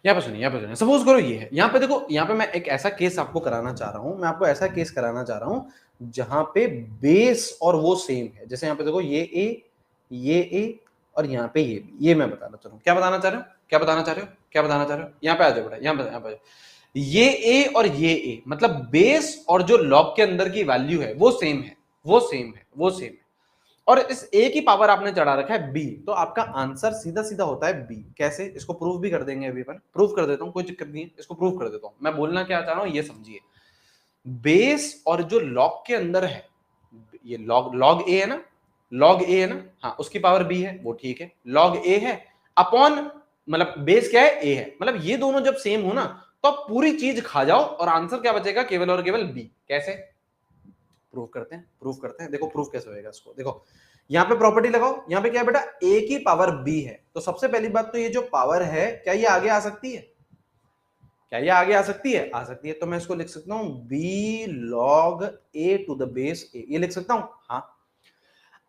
यहाँ पे सुनिए, यहाँ पे सुनिए, सपोज करो ये है, यहाँ पे देखो, यहाँ पे मैं एक ऐसा केस आपको कराना चाह रहा हूँ, मैं आपको ऐसा केस कराना चाह रहा हूँ जहां पे बेस और वो सेम है। जैसे यहाँ पे देखो ये ए और यहाँ पे ये मैं बताना चाह रहा हूँ, क्या बताना चाह रहे हो, क्या बताना चाह रहे हो, क्या बताना चाह रहे हो, यहाँ पे आ जाओ बेटा, यहाँ पे आ जाओ, ये ए और ये ए मतलब बेस और जो लॉग के अंदर की वैल्यू है वो सेम है, वो सेम है, वो सेम है, और इस ए की पावर आपने चढ़ा रखा है बी, तो आपका आंसर सीधा सीधा होता है बी। कैसे, इसको प्रूफ भी कर देंगे अभी अपन, प्रूफ कर देता हूं, कोई दिक्कत नहीं है, इसको प्रूफ कर देता हूं। मैं बोलना क्या चाह रहा हूं ये समझिए, बेस और जो लॉग के अंदर है, ये लॉग ए है ना, लॉग ए है ना, हाँ उसकी पावर बी है, वो ठीक है, लॉग ए है अपॉन, मतलब बेस क्या है ए है, मतलब ये दोनों जब सेम हो ना तो आप पूरी चीज खा जाओ और आंसर क्या बचेगा, केवल और केवल बी। कैसे, प्रूफ करते हैं, प्रूफ करते हैं, देखो प्रूफ कैसे होएगा इसको, देखो यहाँ पे प्रॉपर्टी लगाओ, यहाँ पे क्या है बेटा, a की पावर b है, तो सबसे पहली बात तो ये जो पावर है क्या ये आगे आ सकती है, क्या ये आगे आ सकती है, आ सकती है, तो मैं इसको लिख सकता हूं b log a to the base a, ये लिख सकता हूं, हाँ।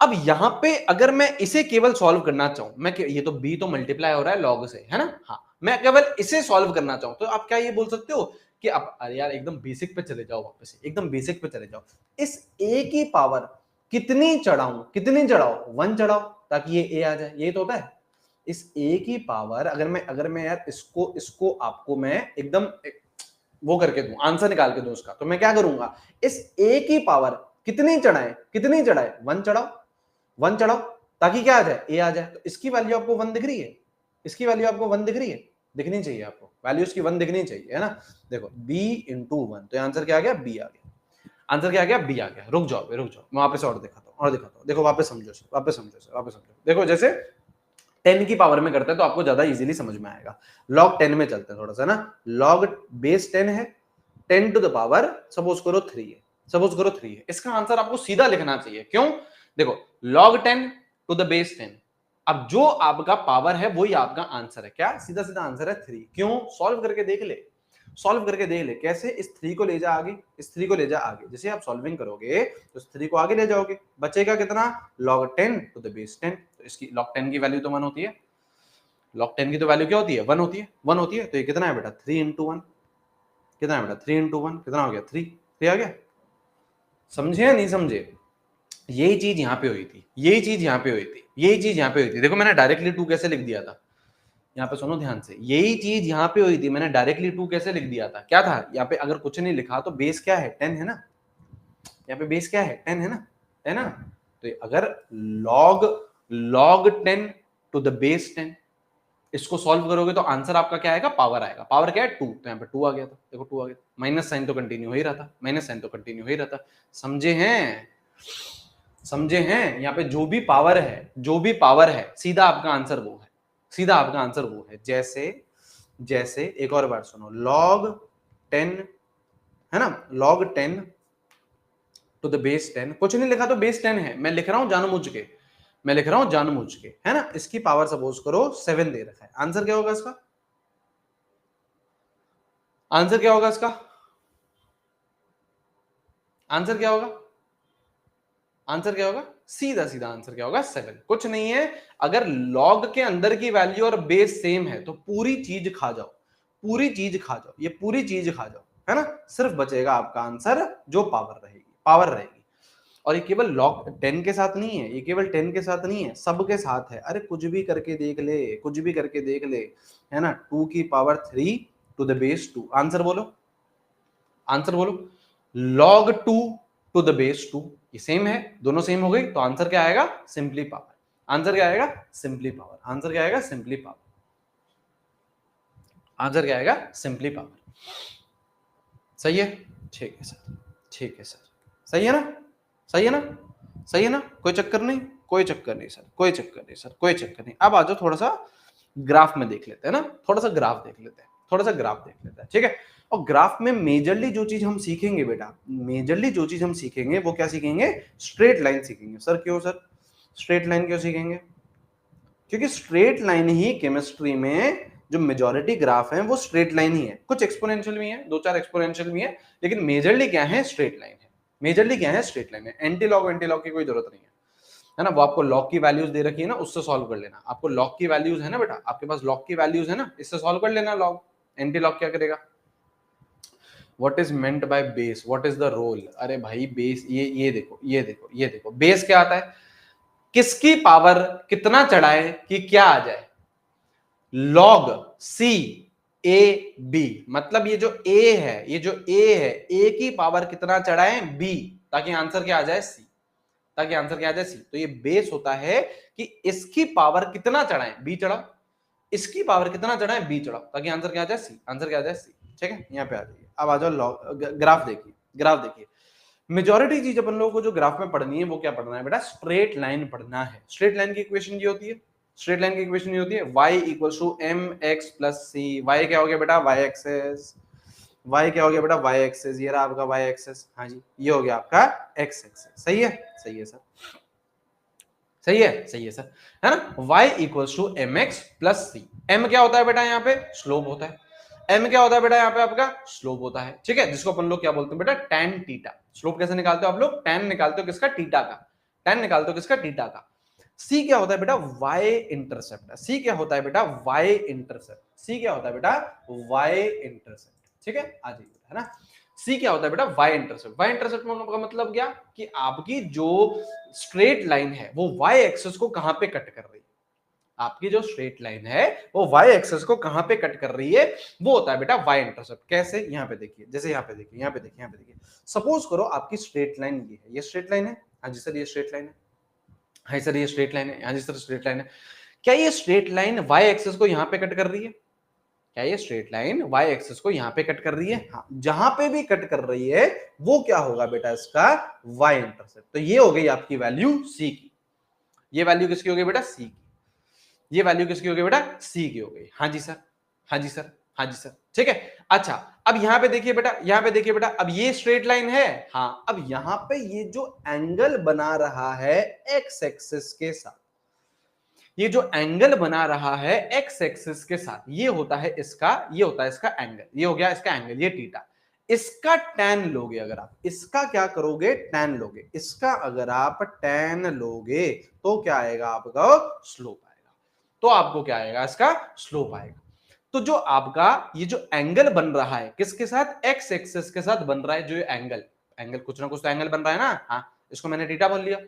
अब यहां पे अगर मैं इसे केवल सॉल्व करना चाहूं, मैं ये तो b तो मल्टीप्लाई हो रहा है log से, है ना, हाँ, मैं केवल इसे सॉल्व करना चाहूं तो आप क्या ये बोल सकते हो कि अब अरे यार एकदम बेसिक पे चले जाओ, वापस एकदम बेसिक पे चले जाओ, इस a की पावर कितनी चढ़ाऊं, कितनी चढ़ाओ 1 चढ़ाओ ताकि ये a आ जाए, ये तो होता है। इस a की पावर अगर मैं यार इसको आपको मैं एकदम वो करके दूं, आंसर निकाल के दूं उसका, तो मैं क्या करूंगा, इस a की पावर कितनी चढ़ाए, कितनी चढ़ाए 1 चढ़ाओ, 1 चढ़ाओ ताकि क्या आ जाए, a आ जाए। तो इसकी वैल्यू आपको 1 दिख रही है, इसकी वैल्यू आपको 1 दिख रही है, दिखनी चाहिए आपको, वैल्यू इसकी 1 दिखनी चाहिए, है ना। देखो b इंटू 1, तो आंसर क्या आ गया, b आ गया, आंसर क्या आ गया, b आ गया। रुक जाओ, रुक जाओ, मैं वापस और दिखाता हूँ, और दिखाता हूँ, देखो वापस समझो, वापस समझो, वापस समझो। देखो जैसे 10 की पावर में करते हैं तो आपको ज्यादा इजीली समझ में आएगा। log 10 में चलते हैं थोड़ा सा ना, log बेस 10 है, 10 टू द पावर सपोज करो 3 है, सपोज करो 3 है, इसका आंसर आपको सीधा लिखना चाहिए, क्यों, देखो log 10 टू द बेस 10, अब जो आपका पावर है वही आपका आंसर है, क्या सीधा सीधा आंसर है 3, क्यों, सॉल्व करके देख ले, सॉल्व करके देख ले कैसे, इस 3 को ले जा आगे, इस 3 को ले जा आगे, जैसे आप सॉल्विंग करोगे तो इस 3 को आगे ले जाओगे, बचेगा कितना log 10 टू द बेस 10, तो इसकी log 10 की वैल्यू तो 1 होती है, log 10 की तो वैल्यू क्या होती है, 1 होती है, 1 होती है, तो ये कितना है बेटा 3 इंटू 1, कितना है बेटा 3 इंटू 1, कितना हो गया 3 आ गया, समझे या नहीं समझे। यही चीज यहाँ पे हुई थी, यही चीज यहाँ पे हुई थी, यही चीज यहाँ पे हुई थी, देखो मैंने डायरेक्टली 2 कैसे लिख दिया था, यहाँ पे सुनो ध्यान से, यही चीज यहाँ पे हुई थी, मैंने डायरेक्टली 2 कैसे लिख दिया था, क्या था यहाँ पे, अगर कुछ नहीं लिखा तो बेस क्या है 10 है ना, यहाँ पे बेस क्या है 10 है ना, है ना, तो अगर log 10 टू द बेस 10 इसको सॉल्व करोगे तो आंसर आपका क्या आएगा, पावर आएगा, पावर क्या है 2, तो यहाँ पे 2 आ गया था, देखो 2 आ गया, माइनस साइन तो कंटिन्यू हो ही रहा था, माइनस साइन तो कंटिन्यू हो ही रहा था, समझे हैं, समझे हैं, यहाँ पे जो भी पावर है, जो भी पावर है सीधा आपका आंसर वो है, सीधा आपका आंसर वो है। जैसे जैसे एक और बार सुनो, log 10 है ना, log 10 टू द बेस 10, कुछ नहीं लिखा तो बेस 10 है, मैं लिख रहा हूं जानबूझ के, मैं लिख रहा हूं जानबूझ के, है ना, इसकी पावर सपोज करो 7 दे रखा है, आंसर क्या होगा इसका, आंसर क्या होगा इसका, आंसर क्या होगा, आंसर क्या होगा, सीधा सीधा आंसर क्या होगा 7, कुछ नहीं है, अगर लॉग के अंदर की वैल्यू और बेस सेम है तो पूरी चीज खा जाओ, पूरी चीज खा जाओ, ये पूरी चीज खा जाओ, है ना, सिर्फ बचेगा आपका आंसर जो पावर रहेगी, पावर रहेगी। और ये केवल लॉग 10 के साथ नहीं है, ये केवल 10 के साथ नहीं है, सबके साथ है। अरे कुछ भी करके देख ले, कुछ भी करके देख ले, है ना। 2 की power 3 to the base 2, answer बोलो, आंसर बोलो। log 2 टू द बेस 2, ये सेम है, दोनों सेम हो गई, तो आंसर क्या आएगा, सिंपली पावर। आंसर क्या आएगा, सिंपली पावर। आंसर क्या आएगा, सिंपली पावर। आंसर क्या आएगा, सिंपली पावर। सही है, ठीक है सर, ठीक है सर, सही है ना, सही है ना, सही है ना, कोई चक्कर नहीं, कोई चक्कर नहीं सर, कोई चक्कर नहीं सर, कोई चक्कर नहीं। अब आ जाओ थोड़ा सा ग्राफ में देख लेते हैं ना, थोड़ा सा ग्राफ देख लेते हैं, थोड़ा सा ग्राफ देख लेते हैं, ठीक है। और ग्राफ में मेजरली जो चीज हम सीखेंगे बेटा, मेजरली जो चीज हम सीखेंगे वो क्या सीखेंगे, स्ट्रेट लाइन सीखेंगे। सर क्यों सर, स्ट्रेट लाइन क्यों सीखेंगे, क्योंकि स्ट्रेट लाइन ही केमिस्ट्री में जो मेजॉरिटी ग्राफ है वो स्ट्रेट लाइन ही है। कुछ एक्सपोनेंशियल भी है, दो चार एक्सपोनेंशियल भी है, लेकिन मेजरली क्या है, स्ट्रेट लाइन है। मेजरली क्या है, स्ट्रेट लाइन है। एंटी लॉग की कोई जरूरत नहीं है ना। वो आपको लॉग की वैल्यूज दे रखी है ना, उससे सॉल्व कर लेना। आपको लॉग की वैल्यूज है ना बेटा, आपके पास लॉग की वैल्यूज है ना, इससे सॉल्व कर लेना लॉग। एंटी लॉग क्या करेगा, what is meant by base, what is the role. अरे भाई बेस, ये देखो, ये देखो, ये देखो, बेस क्या आता है, किसकी पावर कितना चढ़ाए कि क्या आ जाए, log C A B। मतलब ये जो A है, ये जो A है, A की पावर कितना चढ़ाए B, ताकि आंसर क्या आ जाए C, ताकि आंसर क्या आ जाए C। तो ये बेस होता है कि इसकी पावर कितना चढ़ाए B चढ़ाओ, इसकी पावर कितना चढ़ाए B चढ़ाओ, ताकि आंसर क्या आ जाए C, आंसर क्या आ जाए C। ठीक है, यहाँ पे आ जाइए। अब आ जाओ ग्राफ देखिए, ग्राफ देखिए। मेजॉरिटी चीज अपन लोगों को जो ग्राफ में पढ़नी है वो क्या पढ़ना है बेटा, स्ट्रेट लाइन पढ़ना है। स्ट्रेट लाइन की इक्वेशन ये होती है, स्ट्रेट लाइन की इक्वेशन ये होती है y equals to mx plus c। y क्या हो गया बेटा, y एक्सेस। y क्या हो गया बेटा, y एक्सेस। ये रहा आपका y एक्सेस, हाँ जी, ये हो गया आपका x एक्सेस। सही है, सही है सर, सही है, सही है सर, है ना। y equals to mx plus c। m क्या होता है बेटा, यहाँ पे स्लोप होता है। m क्या होता है बेटा, यहाँ पे आपका स्लोप होता है, ठीक है, जिसको अपन लोग क्या बोलते हैं बेटा, tan थीटा। स्लोप कैसे निकालते हो आप लोग, tan निकालते हो किसका, थीटा का। tan निकालते हो किसका, थीटा का। c क्या होता है बेटा, y इंटरसेप्ट। c क्या होता है बेटा, y इंटरसेप्ट। c क्या होता है बेटा, y इंटरसेप्ट। ठीक है, आ जाइए, है ना। c क्या होता है बेटा, y इंटरसेप्ट। y इंटरसेप्ट का मतलब क्या, कि आपकी जो स्ट्रेट लाइन है वो y एक्सिस को कहां पे कट कर रही है। आपकी जो स्ट्रेट लाइन है वो y एक्सिस को कहां पे कट कर रही है, वो होता है बेटा y इंटरसेप्ट। कैसे, यहाँ पे देखिए, जैसे यहाँ पे देखिए, यहाँ पे देखिए, यहाँ पे देखिए। सपोज करो आपकी स्ट्रेट लाइन ये है, ये स्ट्रेट लाइन है, हाँ जी सर ये स्ट्रेट लाइन है, हाँ सर ये स्ट्रेट लाइन है, हाँ जी सर स्ट्रेट लाइन है। क्या ये स्ट्रेट लाइन y एक्सिस को यहाँ पे कट कर रही है, क्या ये स्ट्रेट लाइन y एक्सिस को यहाँ पे कट कर रही है, हाँ। जहां पे भी कट कर रही है वो क्या होगा बेटा, इसका y इंटरसेप्ट। तो ये हो गई आपकी वैल्यू c की। ये वैल्यू किसकी हो गई बेटा, c की। ये वैल्यू किसकी हो गई बेटा, c की हो गई। हाँ जी सर, हाँ जी सर, हाँ जी सर, ठीक है। अच्छा, अब यहां पे देखिए बेटा, यहां पे देखिए बेटा, अब ये स्ट्रेट लाइन है, हाँ। अब यहां पे ये जो एंगल बना रहा है x एक्सिस के साथ, ये जो एंगल बना रहा है x एक्सिस के साथ, ये होता है इसका, ये होता है इसका एंगल, ये हो गया इसका एंगल, ये थीटा। इसका tan लोगे अगर आप, इसका क्या करोगे, tan लोगे, इसका अगर आप tan लोगे तो क्या आएगा आपका, स्लोप आएगा। तो आपको क्या आएगा, इसका स्लोप आएगा। तो जो आपका ये जो एंगल बन रहा है किसके साथ, x एक्सिस के साथ बन रहा है, जो एंगल, एंगल कुछ ना कुछ तो एंगल बन रहा है ना, हाँ। इसको मैंने थीटा बोल लिया,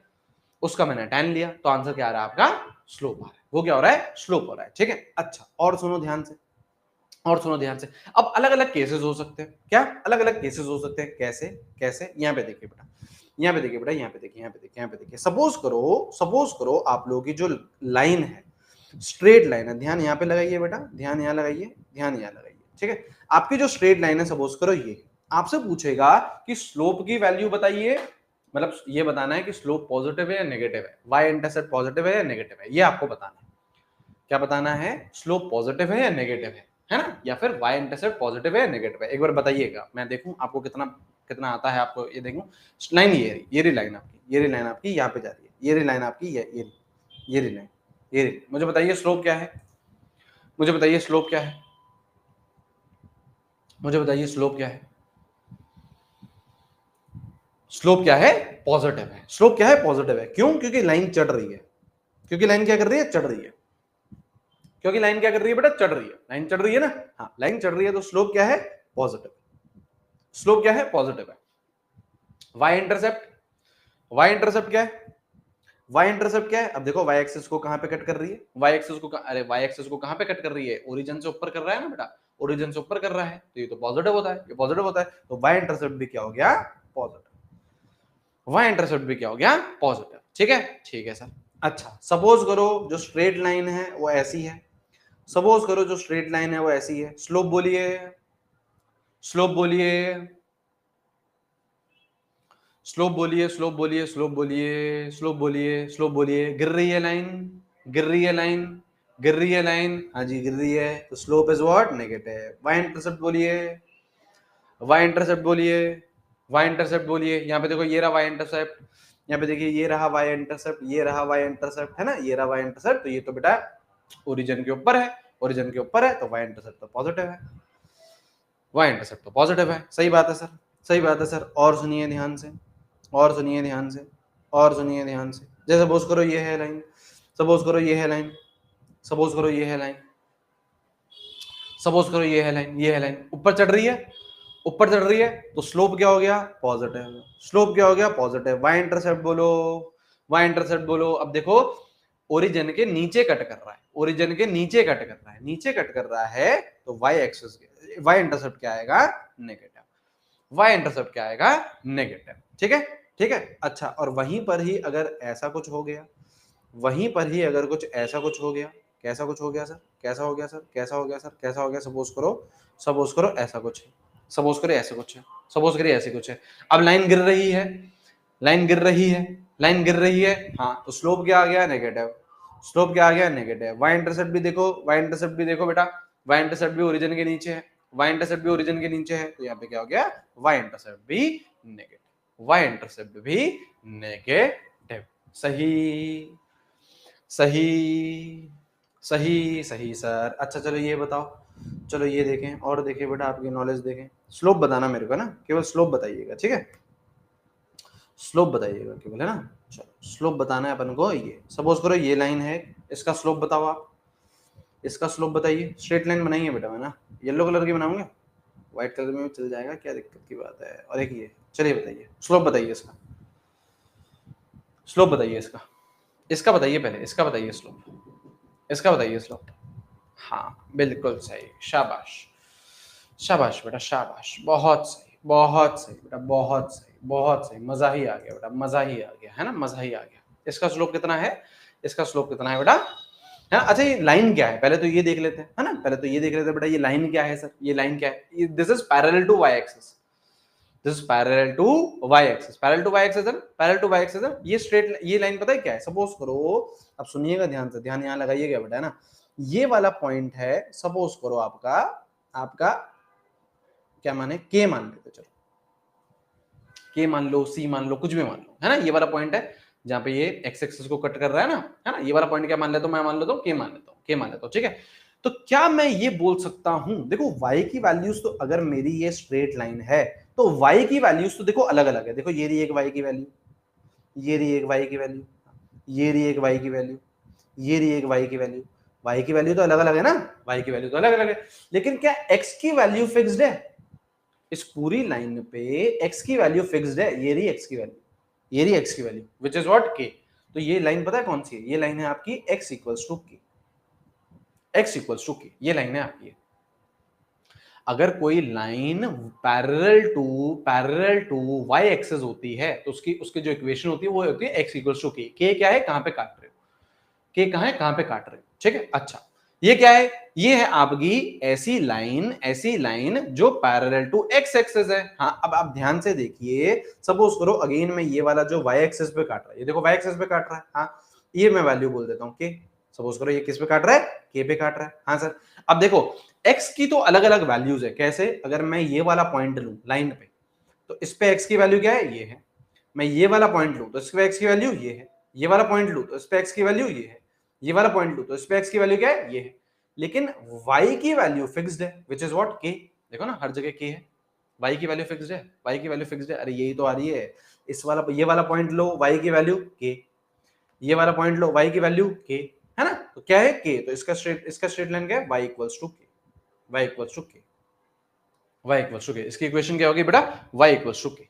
उसका मैंने tan लिया, तो आंसर क्या आ रहा है आपका, स्लोप आ रहा है। वो क्या हो रहा है, स्लोप हो रहा है, ठीक है। अच्छा, और सुनो ध्यान से, और सुनो ध्यान से। अब अलग अलग केसेस हो सकते हैं, क्या अलग अलग केसेस हो सकते हैं, कैसे, कैसे, यहाँ पे देखिए बेटा, यहाँ पे देखिए बेटा, यहाँ पे देखिए, यहाँ पे देखिए, यहाँ पे देखिए। सपोज करो आप लोगों की जो लाइन है, स्ट्रेट लाइन है, ध्यान यहाँ पे लगाइए बेटा, ध्यान यहाँ लगाइए, ध्यान यहाँ लगाइए, ठीक है। आपकी जो स्ट्रेट लाइन है, सपोज करो ये, आपसे पूछेगा कि स्लोप की वैल्यू बताइए, मतलब ये बताना है कि स्लोप पॉजिटिव है या नेगेटिव है, वाई इंटरसेप्ट पॉजिटिव है या नेगेटिव है, ये आपको बताना है। क्या बताना है, स्लोप पॉजिटिव है या नेगेटिव है ना, या फिर वाई इंटरसेप्ट पॉजिटिव है या नेगेटिव है। एक बार बताइएगा, मैं देखूं आपको कितना कितना आता है आपको। ये देखूं लाइन, ये रही लाइन आपकी, ये रही लाइन आपकी, यहाँ पे जा रही है, ये रही लाइन आपकी, ये रही लाइन, ये रही। मुझे बताइए स्लोप क्या है, मुझे बताइए स्लोप क्या है, मुझे बताइए स्लोप क्या है। स्लोप क्या है, पॉजिटिव है। स्लोप क्या है, पॉजिटिव है। क्यों, क्योंकि लाइन चढ़ रही है, क्योंकि लाइन क्या कर रही है, चढ़ रही है, क्योंकि लाइन क्या कर रही है बेटा, चढ़ रही है, लाइन चढ़ रही है ना, हाँ लाइन चढ़ रही है, तो स्लोप क्या है, पॉजिटिव। स्लोप क्या है, पॉजिटिव है। वाई इंटरसेप्ट, वाई इंटरसेप्ट क्या है? वाई इंटरसेप्ट क्या है? अब देखो वाई एक्सिस को कहां पे कट कर रही है, वाई एक्सिस को अरे वाई एक्सिस को कहां पे कट कर रही है? ओरिजिन से ऊपर कर रहा है ना बेटा, ओरिजिन से ऊपर कर रहा है, तो ये तो पॉजिटिव होता है, ये पॉजिटिव होता है, तो वाई इंटरसेप्ट भी क्या हो गया? पॉजिटिव। वाई इंटरसेप्ट भी क्या हो गया? पॉजिटिव। ठीक है, ठीक है सर। अच्छा, सपोज करो जो स्ट्रेट लाइन है वो ऐसी है, सपोज करो जो स्ट्रेट लाइन है वो ऐसी है, स्लोप बोलिए, स्लोप बोलिए, स्लोप बोलिए, स्लोप बोलिए, स्लोप बोलिए, स्लोप बोलिए, स्लोप बोलिए, गिर रही है लाइन, गिर रही है लाइन, गिर रही है लाइन, हाँ जी गिर रही है, तो slope is what? Negative. Y intercept बोलिए, वाई इंटरसेप्ट बोलिए, वाई इंटरसेप्ट बोलिए, यहाँ पे देखो ये रहा वाई इंटरसेप्ट, यहाँ पे देखिए ये रहा वाई इंटरसेप्ट, ये रहा वाई इंटरसेप्ट, है ना, ये रहा वाई इंटरसेप्ट, तो ये तो बेटा ओरिजिन के ऊपर है, ओरिजिन के ऊपर है, तो वाई इंटरसेप्ट तो पॉजिटिव है, वाई इंटरसेप्ट तो पॉजिटिव है। सही बात है सर, सही बात है सर। और सुनिए ध्यान से, और सुनिए ध्यान से, और सुनिए ध्यान से, जैसे सपोज करो ये है लाइन, सपोज करो ये है लाइन, सपोज करो ये है लाइन, सपोज करो ये है लाइन, ये है लाइन, ऊपर चढ़ रही है, ऊपर चढ़ रही है, तो स्लोप क्या हो गया? पॉजिटिव। स्लोप क्या हो गया? पॉजिटिव। वाई इंटरसेप्ट बोलो, वाई इंटरसेप्ट बोलो। अब देखो ओरिजिन के नीचे कट कर रहा है, ओरिजिन के नीचे कट कर रहा है, नीचे कट कर रहा है, तो वाई एक्सिस, वाई इंटरसेप्ट क्या आएगा? नेगेटिव। वाई इंटरसेप्ट क्या आएगा? नेगेटिव। ठीक है, ठीक है। अच्छा, और वहीं पर ही अगर ऐसा कुछ हो गया, वहीं पर ही अगर कुछ ऐसा कुछ हो गया, कैसा कुछ हो गया सर? कैसा हो गया सर? कैसा हो गया सर? कैसा हो गया? सपोज करो, सपोज करो ऐसा कुछ है, सपोज करो ऐसे कुछ है, सपोज करिए ऐसे कुछ है, अब लाइन गिर रही है, लाइन गिर रही है, लाइन गिर रही है, हाँ, तो स्लोप क्या आ गया? नेगेटिव। स्लोप क्या आ गया? नेगेटिव। वाई इंटरसेप्ट भी देखो, वाई इंटरसेप्ट भी देखो बेटा, वाई इंटरसेप्ट भी ओरिजिन के नीचे है, वाई इंटरसेप्ट भी ओरिजिन के नीचे है, तो यहाँ पे क्या हो गया? वाई इंटरसेप्ट भी नेगेटिव, वाई इंटरसेप्ट भी नेगेटिव। सही, सही, सही, सही सर। अच्छा चलो ये बताओ, चलो ये देखें और देखें बेटा, आपकी नॉलेज देखें, स्लोप बताना मेरे को ना, केवल स्लोप बताइएगा, ठीक है, स्लोप बताइएगा केवल, है ना। चलो स्लोप बताना है अपन को। ये सपोज करो ये लाइन है, इसका स्लोप बताओ आप, इसका स्लोप बताइए। स्ट्रेट लाइन बनाई है बेटा मैं ना, येलो कलर की बनाऊंगा, व्हाइट कलर में भी चल जाएगा, क्या दिक्कत की बात है। और एक ये, चलिए बताइए स्लोप बताइए इसका, स्लोप बताइए इसका, इसका बताइए पहले, इसका बताइए स्लोप, इसका बताइए स्लोप। हाँ बिल्कुल सही, शाबाश, शाबाश बेटा शाबाश, बहुत सही, बहुत सही बेटा, बहुत सही, बहुत सही, मजा ही आ गया बेटा, मजा ही आ गया, है ना, मजा ही आ गया। इसका स्लोप कितना है? इसका स्लोप कितना है बेटा? है, अच्छा ये लाइन क्या है पहले तो ये देख लेते हैं, है ना, पहले तो ये देख लेते हैं बेटा, ये लाइन क्या है सर? ये लाइन क्या है? This is parallel to Y axis, this is parallel to Y axis, parallel to Y axis है, पैरेलल टू वाई एक्सिस है। ये स्ट्रेट, ये लाइन पता है क्या है? सपोज करो, अब सुनिएगा ध्यान से, ध्यान यहाँ लगाइएगा बेटा, है ना, ये वाला पॉइंट है, सपोज करो आपका, आपका क्या माने, के मान लेते, चलो के मान लो, सी मान लो, कुछ भी मान लो, है ना, ये वाला पॉइंट है जहां पे ये एक्स एक्सिस को कट कर रहा है ना, है ना, ये वाला पॉइंट क्या मान लेता हूं मैं? मान लेता हूं के, मान लेता हूं के, मान लेता हूं, ठीक है। तो क्या मैं ये बोल सकता हूं, देखो y की वैल्यूज तो, अगर मेरी ये स्ट्रेट लाइन है तो y की वैल्यूज तो देखो अलग अलग है, देखो ये रही एक y की वैल्यू, ये रही एक y की वैल्यू, ये रही एक y की वैल्यू, ये रही एक y की वैल्यू, y की वैल्यू तो अलग अलग है ना, y की वैल्यू तो अलग अलग है, लेकिन क्या x की वैल्यू फिक्स्ड है? इस पूरी लाइन पे x की वैल्यू फिक्स्ड है, ये रही x की वैल्यू, ये रही x की value, which is what k। तो ये लाइन पता है कौन सी है? ये लाइन है आपकी x equals to k, x equals to k, ये लाइन है आपकी। अगर कोई line parallel to y axis होती है तो उसकी उसकी जो इक्वेशन होती है वो होती है x equals to k। k क्या है? कहां पे काट रहे हो, k कहां है, कहां पे काट रहे हो, ठीक है। अच्छा ये क्या है? ये है आपकी ऐसी लाइन, ऐसी लाइन जो पैरेलल टू x एक्सिस है। हाँ अब आप ध्यान से देखिए, सपोज करो अगेन मैं ये वाला जो y एक्सिस पे काट रहा है, ये देखो y एक्सिस पे काट रहा है, हाँ ये मैं वैल्यू बोल देता हूँ k। सपोज करो ये किस पे काट रहा है? k पे काट रहा है, हाँ सर। अब देखो x की तो अलग अलग वैल्यूज है, कैसे? अगर मैं ये वाला पॉइंट लूं लाइन पे, तो इस पे x की वैल्यू क्या है? ये है। मैं ये वाला पॉइंट लूं तो इस पे x की वैल्यू ये है, ये वाला पॉइंट लूं तो इस पे x की वैल्यू ये है, ये वाला पॉइंट लूं तो इस पे x की वैल्यू क्या है? ये है। लेकिन y की वैल्यू फिक्स्ड है, विच इज व्हाट k। देखो ना हर जगह k है, y की वैल्यू फिक्स्ड है, y की वैल्यू फिक्स्ड है, अरे यही तो आ रही है। इस वाला, ये वाला पॉइंट लो, y की वैल्यू k, ये वाला पॉइंट लो, y की वैल्यू k, है ना, तो क्या है k, तो इसका स्ट्रेट लाइन क्या है? y equals to k, y equals to k, y equals to k। इसकी इक्वेशन क्या होगी बेटा? y equals to k।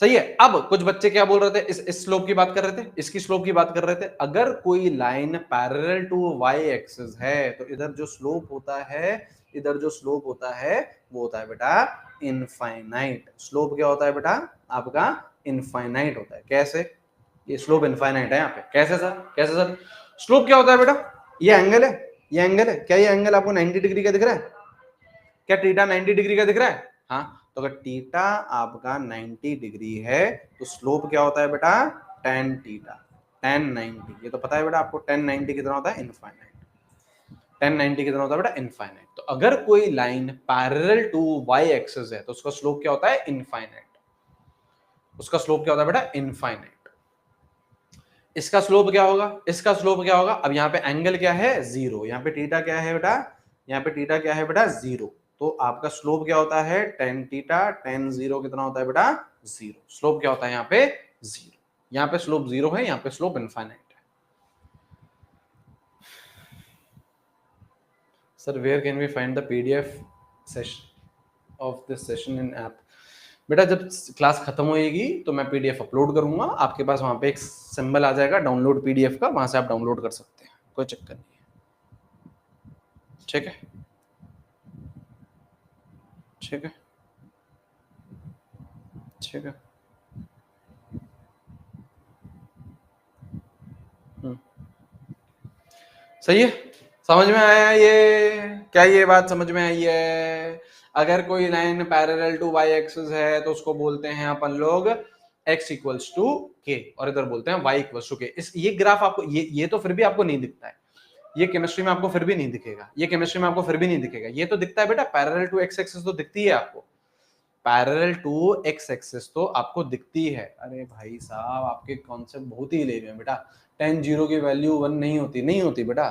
सही है। अब कुछ बच्चे क्या बोल रहे थे, इस स्लोप की बात कर रहे थे, इसकी स्लोप की बात कर रहे थे। अगर कोई line parallel to Y axis है तो इधर जो स्लोप होता है, इधर जो स्लोप होता है वो होता है बेटा इनफाइनाइट। स्लोप क्या होता है बेटा आपका इनफाइनाइट होता है। कैसे? ये स्लोप इनफाइनाइट है यहाँ पे। कैसे सर? कैसे सर? स्लोप क्या होता है बेटा? ये एंगल है, ये एंगल है। क्या ये एंगल आपको 90 डिग्री का दिख रहा है? क्या थीटा 90 डिग्री का दिख रहा है? हाँ, तो अगर थीटा आपका 90 डिग्री है तो स्लोप क्या होता है बेटा? tan theta, tan 90। ये तो पता है बेटा आपको tan 90 कितना होता है? इनफाइनाइट। tan 90 कितना होता है बेटा? इनफाइनाइट। तो अगर कोई line parallel to Y axis है तो उसका स्लोप क्या होता है? इनफाइनाइट। उसका स्लोप क्या होता है बेटा? इनफाइनाइट। इसका स्लोप क्या होगा? इसका स्लोप क्या होगा? अब यहाँ पे एंगल क्या है? जीरो। यहाँ पे थीटा क्या है बेटा? यहाँ पे थीटा क्या है बेटा? जीरो। तो आपका स्लोप क्या होता है? tan थीटा tan जीरो कितना होता है बेटा? जीरो। स्लोप क्या होता है यहाँ पे? जीरो। यहाँ पे स्लोप जीरो है, यहाँ पे स्लोप इनफाइनाइट है। Sir where can we find the PDF session of this session in app? बेटा जब क्लास खत्म होएगी तो मैं पीडीएफ अपलोड करूंगा, आपके पास वहां पे एक सिंबल आ जाएगा डाउनलोड पीडीएफ का, वहां से आप डाउनलोड कर सकते हैं, कोई चक्कर नहीं है। ठीक है, ठीक है, ठीक है। सही है, समझ में आया ये? क्या ये बात समझ में आई है? अगर कोई line parallel to Y axis है तो उसको बोलते हैं अपन लोग x इक्वल्स टू के, और इधर बोलते हैं y इक्वल्स टू के। इस ये ग्राफ आपको ये तो फिर भी आपको नहीं दिखता है, ये केमिस्ट्री में आपको फिर भी नहीं दिखेगा, ये केमिस्ट्री में आपको फिर भी नहीं दिखेगा। ये तो दिखता है बेटा पैरेलल टू x एक्सिस तो दिखती है आपको, पैरेलल टू x एक्सिस तो आपको दिखती है। अरे भाई साहब आपके कॉन्सेप्ट बहुत ही ले हुए हैं बेटा। tan जीरो की वैल्यू 1 नहीं होती, नहीं होती बेटा।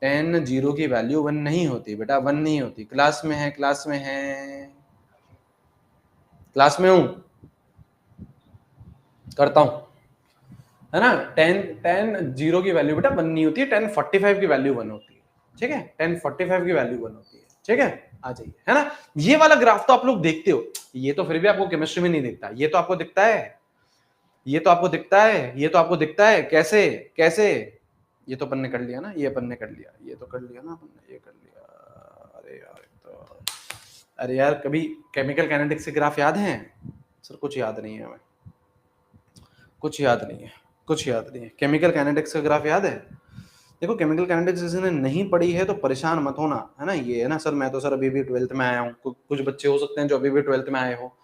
tan जीरो की वैल्यू 1 नहीं होती बेटा, 1 नहीं होती। क्लास में है, क्लास में है, क्लास में हूं, करता हूं, है ना। tan जीरो की वैल्यू बेटा 1 नहीं होती है, tan 45 की वैल्यू 1 होती है। ठीक है, tan 45 की वैल्यू 1 होती है। ठीक है, आ जाइए, है ना। ये वाला ग्राफ तो आप लोग देखते हो, ये तो फिर भी आपको केमिस्ट्री में नहीं दिखता, ये तो आपको दिखता है, ये तो आपको दिखता है, ये तो आपको दिखता है। कैसे? कैसे? ये तो अपन ने कर लिया ना, ये अपन ने कर लिया, ये तो कर लिया ना अपन ने, ये कर लिया। अरे यार तो, अरे यार कभी केमिकल काइनेटिक्स के ग्राफ याद हैं? सर कुछ याद नहीं है हमें, कुछ याद नहीं है, कुछ याद नहीं है। केमिकल काइनेटिक्स का ग्राफ याद है? देखो केमिकल काइनेटिक्स किसी ने नहीं पढ़ी है तो परेशान मत होना, है ना। ये है ना सर, मैं तो सर अभी भी 12th में आया हूँ, कुछ बच्चे हो सकते हैं जो अभी भी 12th में आए हो,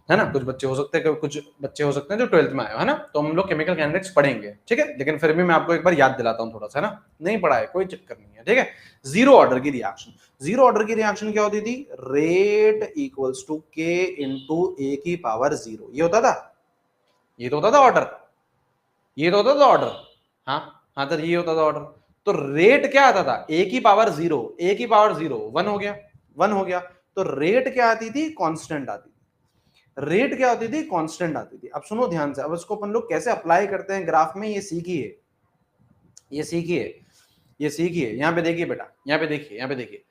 है ना। कुछ बच्चे हो सकते हैं, कुछ बच्चे हो सकते हैं जो 12th में आए हो, है ना। तो हम लोग केमिकल काइनेटिक्स पढ़ेंगे, ठीक है। लेकिन फिर भी मैं आपको एक बार याद दिलाता हूँ थोड़ा सा, है ना। नहीं पढ़ा है कोई चक्कर नहीं है, ठीक है। जीरो ऑर्डर की रिएक्शन, जीरो ऑर्डर की रिएक्शन क्या होती थी? रेट इक्वल्स टू के इंटू ए की पावर जीरो, ये होता था, ये तो होता था ऑर्डर, ये तो होता था ऑर्डर। हाँ हाँ सर, ये होता था ऑर्डर। तो रेट क्या आता था? ए की पावर जीरो, ए की पावर जीरो 1 हो गया, 1 हो गया। तो रेट क्या आती थी? कांस्टेंट आती थी। रेट क्या होती थी? कांस्टेंट आती थी। अब सुनो ध्यान से, अब इसको अपन लोग कैसे अप्लाई करते हैं ग्राफ में, ये सीखिए, ये सीखिए, ये सीखिए। यहां पे देखिए बेटा, यहां पे देखिए, यहां पे देखिए,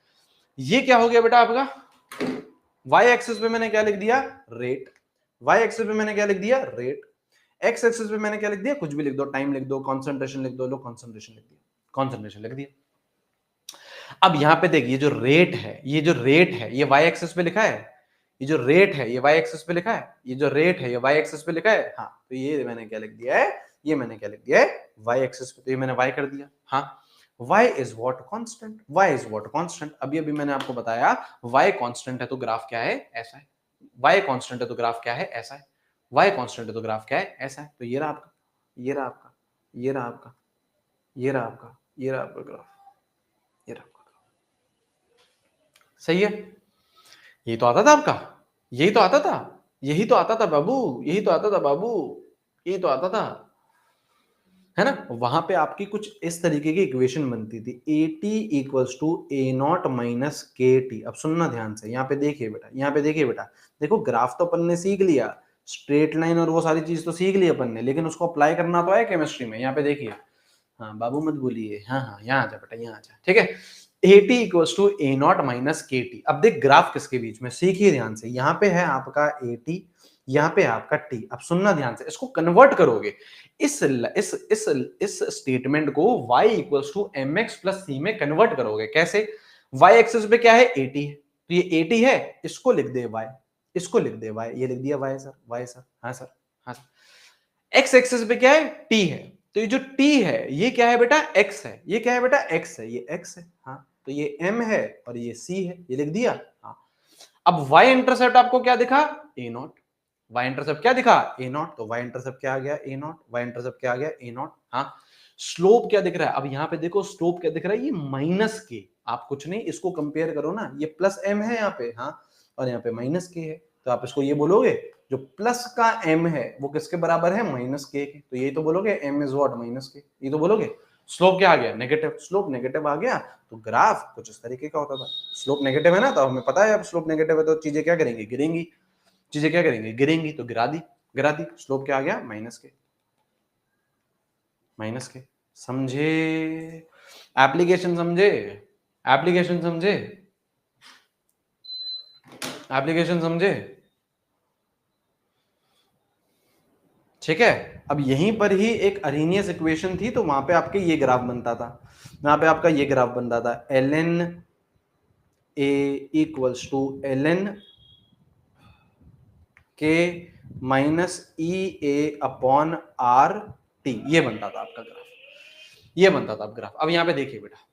ये क्या हो गया बेटा आपका? y एक्सिस पे मैंने क्या लिख दिया? रेट। y एक्सिस पे मैंने क्या लिख दिया? रेट। x एक्सिस पे मैंने क्या लिख दिया? कुछ भी लिख दो, टाइम लिख दो, कंसंट्रेशन लिख दो, लो कंसंट्रेशन लिख दिया, कंसंट्रेशन लिख दिया। अब यहां पे देखिए, जो रेट है, ये जो रेट है ये y एक्सिस पे लिखा है, ये जो रेट है ये y एक्सिस पे लिखा है, ये जो रेट है ये y एक्सिस पे लिखा है। हाँ, तो ये मैंने क्या लिख दिया है? ये मैंने क्या लिख दिया है? y एक्सिस पे, तो ये मैंने y कर दिया। हाँ, y is what constant, y is what constant। अभी मैंने आपको बताया y constant है तो ग्राफ क्या है? ऐसा है। y constant है तो ग्राफ क्या है? ऐसा है। y constant है तो ग्राफ क्या है? ऐसा है। तो ये रहा आपका, ये रहा आपका, ये रहा आपका, ये रहा आपका, ये रहा आपका ग्राफ, ये रहा आपका ग्राफ। सही है, यही तो आता था आपका, यही तो आता था, यही तो आता था बाबू, यही तो आता था बाबू, यही तो आता था, है ना। वहां पे आपकी कुछ इस तरीके की इक्वेशन बनती थी, A T equals to A not minus K T. अब सुनना ध्यान से, यहाँ पे देखिए बेटा, यहाँ पे देखिए बेटा, देखो ग्राफ तो अपन ने सीख लिया, स्ट्रेट लाइन और वो सारी चीज तो सीख ली अपन ने, लेकिन उसको अप्लाई करना तो है केमिस्ट्री में। यहाँ पे देखिए, हाँ बाबू मत भूलिए, हाँ हाँ यहाँ आ जा बेटा, यहाँ आ जा, ठीक है। A T equals to A not minus K T. अब देख ग्राफ किसके बीच में, सीखिए ध्यान से। यहाँ पे है आपका ए टी, यहाँ पे आपका टी। अब सुनना ध्यान से, इसको कन्वर्ट करोगे इस स्टेटमेंट को y equals to M X plus C में कन्वर्ट करोगे। कैसे? y एक्सिस पे क्या है? 80 है, तो ये 80 है, इसको लिख दे y, इसको लिख दे y, ये लिख दिया y सर, y सर, हाँ सर, हाँ सर। x एक्सिस पे क्या है? t है, तो ये जो t है ये क्या है बेटा? x है, ये क्या है बेटा? x है, ये x है, हाँ, तो ये m है और ये c है, ये लिख दिया, हाँ। अब y इंटरसेप्ट आपको क्या दिखा? a not. y इंटरसेप्ट क्या दिखा? a नॉट, तो y इंटरसेप्ट क्या आ गया? a not. y इंटरसेप्ट क्या आ गया? a नॉट, हाँ। स्लोप क्या दिख रहा है? अब यहाँ पे देखो स्लोप क्या दिख रहा है? ये माइनस के। आप कुछ नहीं, इसको कंपेयर करो ना, ये प्लस m है यहाँ पे, हाँ, और यहाँ पे माइनस के है, तो आप इसको ये बोलोगे जो प्लस का m है वो किसके बराबर है? माइनस के। तो ये तो बोलोगे m इज व्हाट? माइनस के, ये तो बोलोगे। स्लोप क्या आ गया? नेगेटिव। स्लोप नेगेटिव आ गया तो ग्राफ कुछ इस तरीके का होता था। स्लोप नेगेटिव है ना, तो हमें पता है अब स्लोप नेगेटिव है तो चीजें क्या करेंगी? गिरेंगी। चीजें क्या करेंगी? गिरेंगी, तो गिरा दी, गिरा दी। स्लोप क्या आ गया? माइनस के, माइनस के। समझे? एप्लीकेशन समझे? एप्लीकेशन समझे? एप्लीकेशन समझे? ठीक है। अब यहीं पर ही एक अरेनियस इक्वेशन थी, तो वहां पे आपके ये ग्राफ बनता था, वहां पे आपका ये ग्राफ बनता था, ln a equals to ln K minus E A upon R T, ये बनता था आपका ग्राफ, ये बनता था ग्राफ। अब यहाँ पे देखिए बेटा,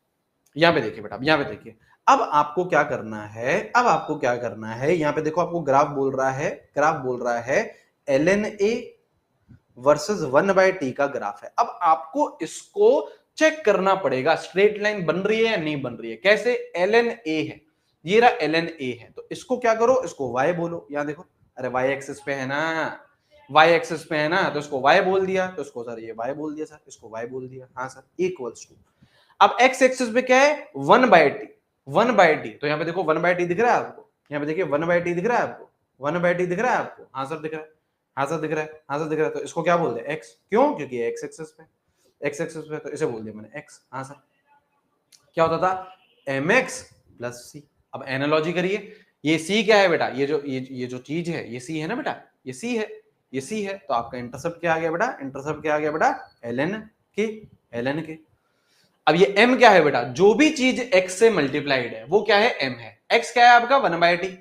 यहाँ पे देखिए बेटा, यहाँ पे देखिए, अब आपको क्या करना है? अब आपको क्या करना है? यहाँ पे देखो आपको ग्राफ बोल रहा है, ग्राफ बोल रहा है ln a वर्सेस 1/t का ग्राफ है। अब आपको इसको चेक करना पड़ेगा, स्ट्रेट लाइन बन रही है या नहीं बन रही है। कैसे? ln a है, ये रहा ln a है, तो इसको क्या करो? इसको y बोलो। यहाँ देखो, अरे y एक्सिस पे है ना, y एक्सिस पे है ना, तो इसको y बोल दिया, तो इसको सर ये y बोल दिया सर, इसको y बोल दिया, हाँ सर, इक्वल्स टू। अब x एक्सिस पे क्या है? 1/t, 1/t, तो यहाँ पे देखो 1/t दिख रहा है आपको, यहाँ पे देखिए 1/t दिख रहा है आपको, 1/t दिख रहा है आपको, हाँ सर दिख रहा है, हाँ सर दिख रहा है, हाँ सर दिख रहा है, तो इसको क्या बोल दे? x, क्यों? क्योंकि x एक्सिस पे, x एक्सिस पे, तो इसे बोल दिया मैंने x, हाँ सर। क्या होता था? mx plus c। अब एनालॉजी करिए, ये c क्या है बेटा? ये जो चीज है ये c है ना बेटा, ये c है, ये c है, तो आपका इंटरसेप्ट क्या आ गया बेटा? इंटरसेप्ट क्या आ गया बेटा? ln के, ln के। अब ये m क्या है बेटा? जो भी चीज x से मल्टीप्लाइड है वो क्या है? m है। x क्या है आपका? 1/t,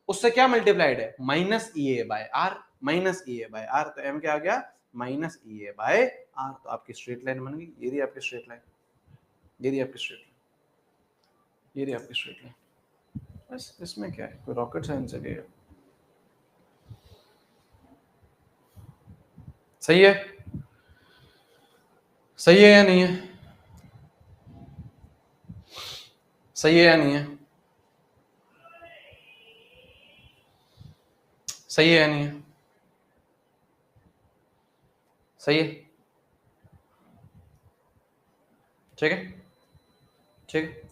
उससे क्या मल्टीप्लाइड है? Minus E A by R, minus E A by R, तो m क्या आ गया? Minus E A by R, तो आपकी स्ट्रेट लाइन बन गई। ये रही आपकी स्ट्रेट लाइन, ये रही आपकी स्ट्रेट लाइन, ये रही आपकी स्ट्रेट लाइन। बस इसमें क्या है, कोई रॉकेट साइंस है क्या? सही है? सही है या नहीं है? सही है या नहीं है? सही है या नहीं है? सही है? ठीक है, ठीक है,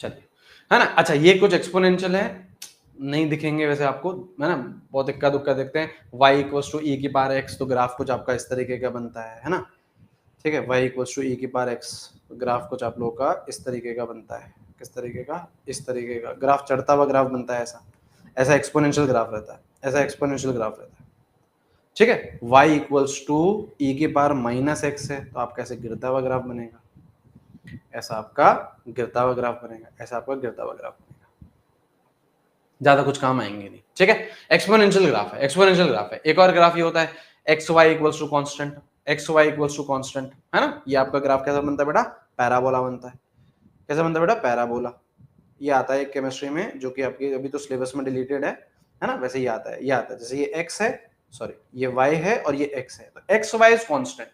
चलिए, है ना। अच्छा, ये कुछ एक्सपोनेंशियल है, नहीं दिखेंगे वैसे आपको, है ना, बहुत इक्का दुक्का देखते हैं। y इक्वल्स टू ई की पावर x, तो ग्राफ कुछ आपका इस तरीके का बनता है ना, ठीक है। y इक्वल्स टू ई की पावर x, ग्राफ कुछ आप लोगों का इस तरीके का बनता है। किस तरीके का? इस तरीके का ग्राफ, चढ़ता हुआ ग्राफ बनता है, ऐसा, ऐसा एक्सपोनेंशियल ग्राफ रहता है, ऐसा एक्सपोनेंशियल ग्राफ रहता है, ठीक है। y इक्वल्स टू ई की पावर माइनस x है, तो आपका ऐसे गिरता हुआ ग्राफ बनेगा, ऐसा आपका गिरता हुआ ग्राफ बनेगा, ऐसा आपका गिरता हुआ ग्राफ बनेगा, ज्यादा कुछ काम आएंगे नहीं, ठीक है। एक्सपोनेंशियल ग्राफ है, एक्सपोनेंशियल ग्राफ है। एक और ग्राफ ये होता है X Y equals to constant, X Y equals to constant, है ना। ये आपका ग्राफ कैसा बनता है बेटा? पैराबोला बनता है। कैसा बनता है बेटा? पैराबोला। ये आता है केमिस्ट्री में, जो कि आपके अभी तो सिलेबस में डिलीटेड है ना, वैसे ये आता है, ये आता है, जैसे ये एक्स है, सॉरी ये वाई है और ये एक्स है, तो X Y is constant,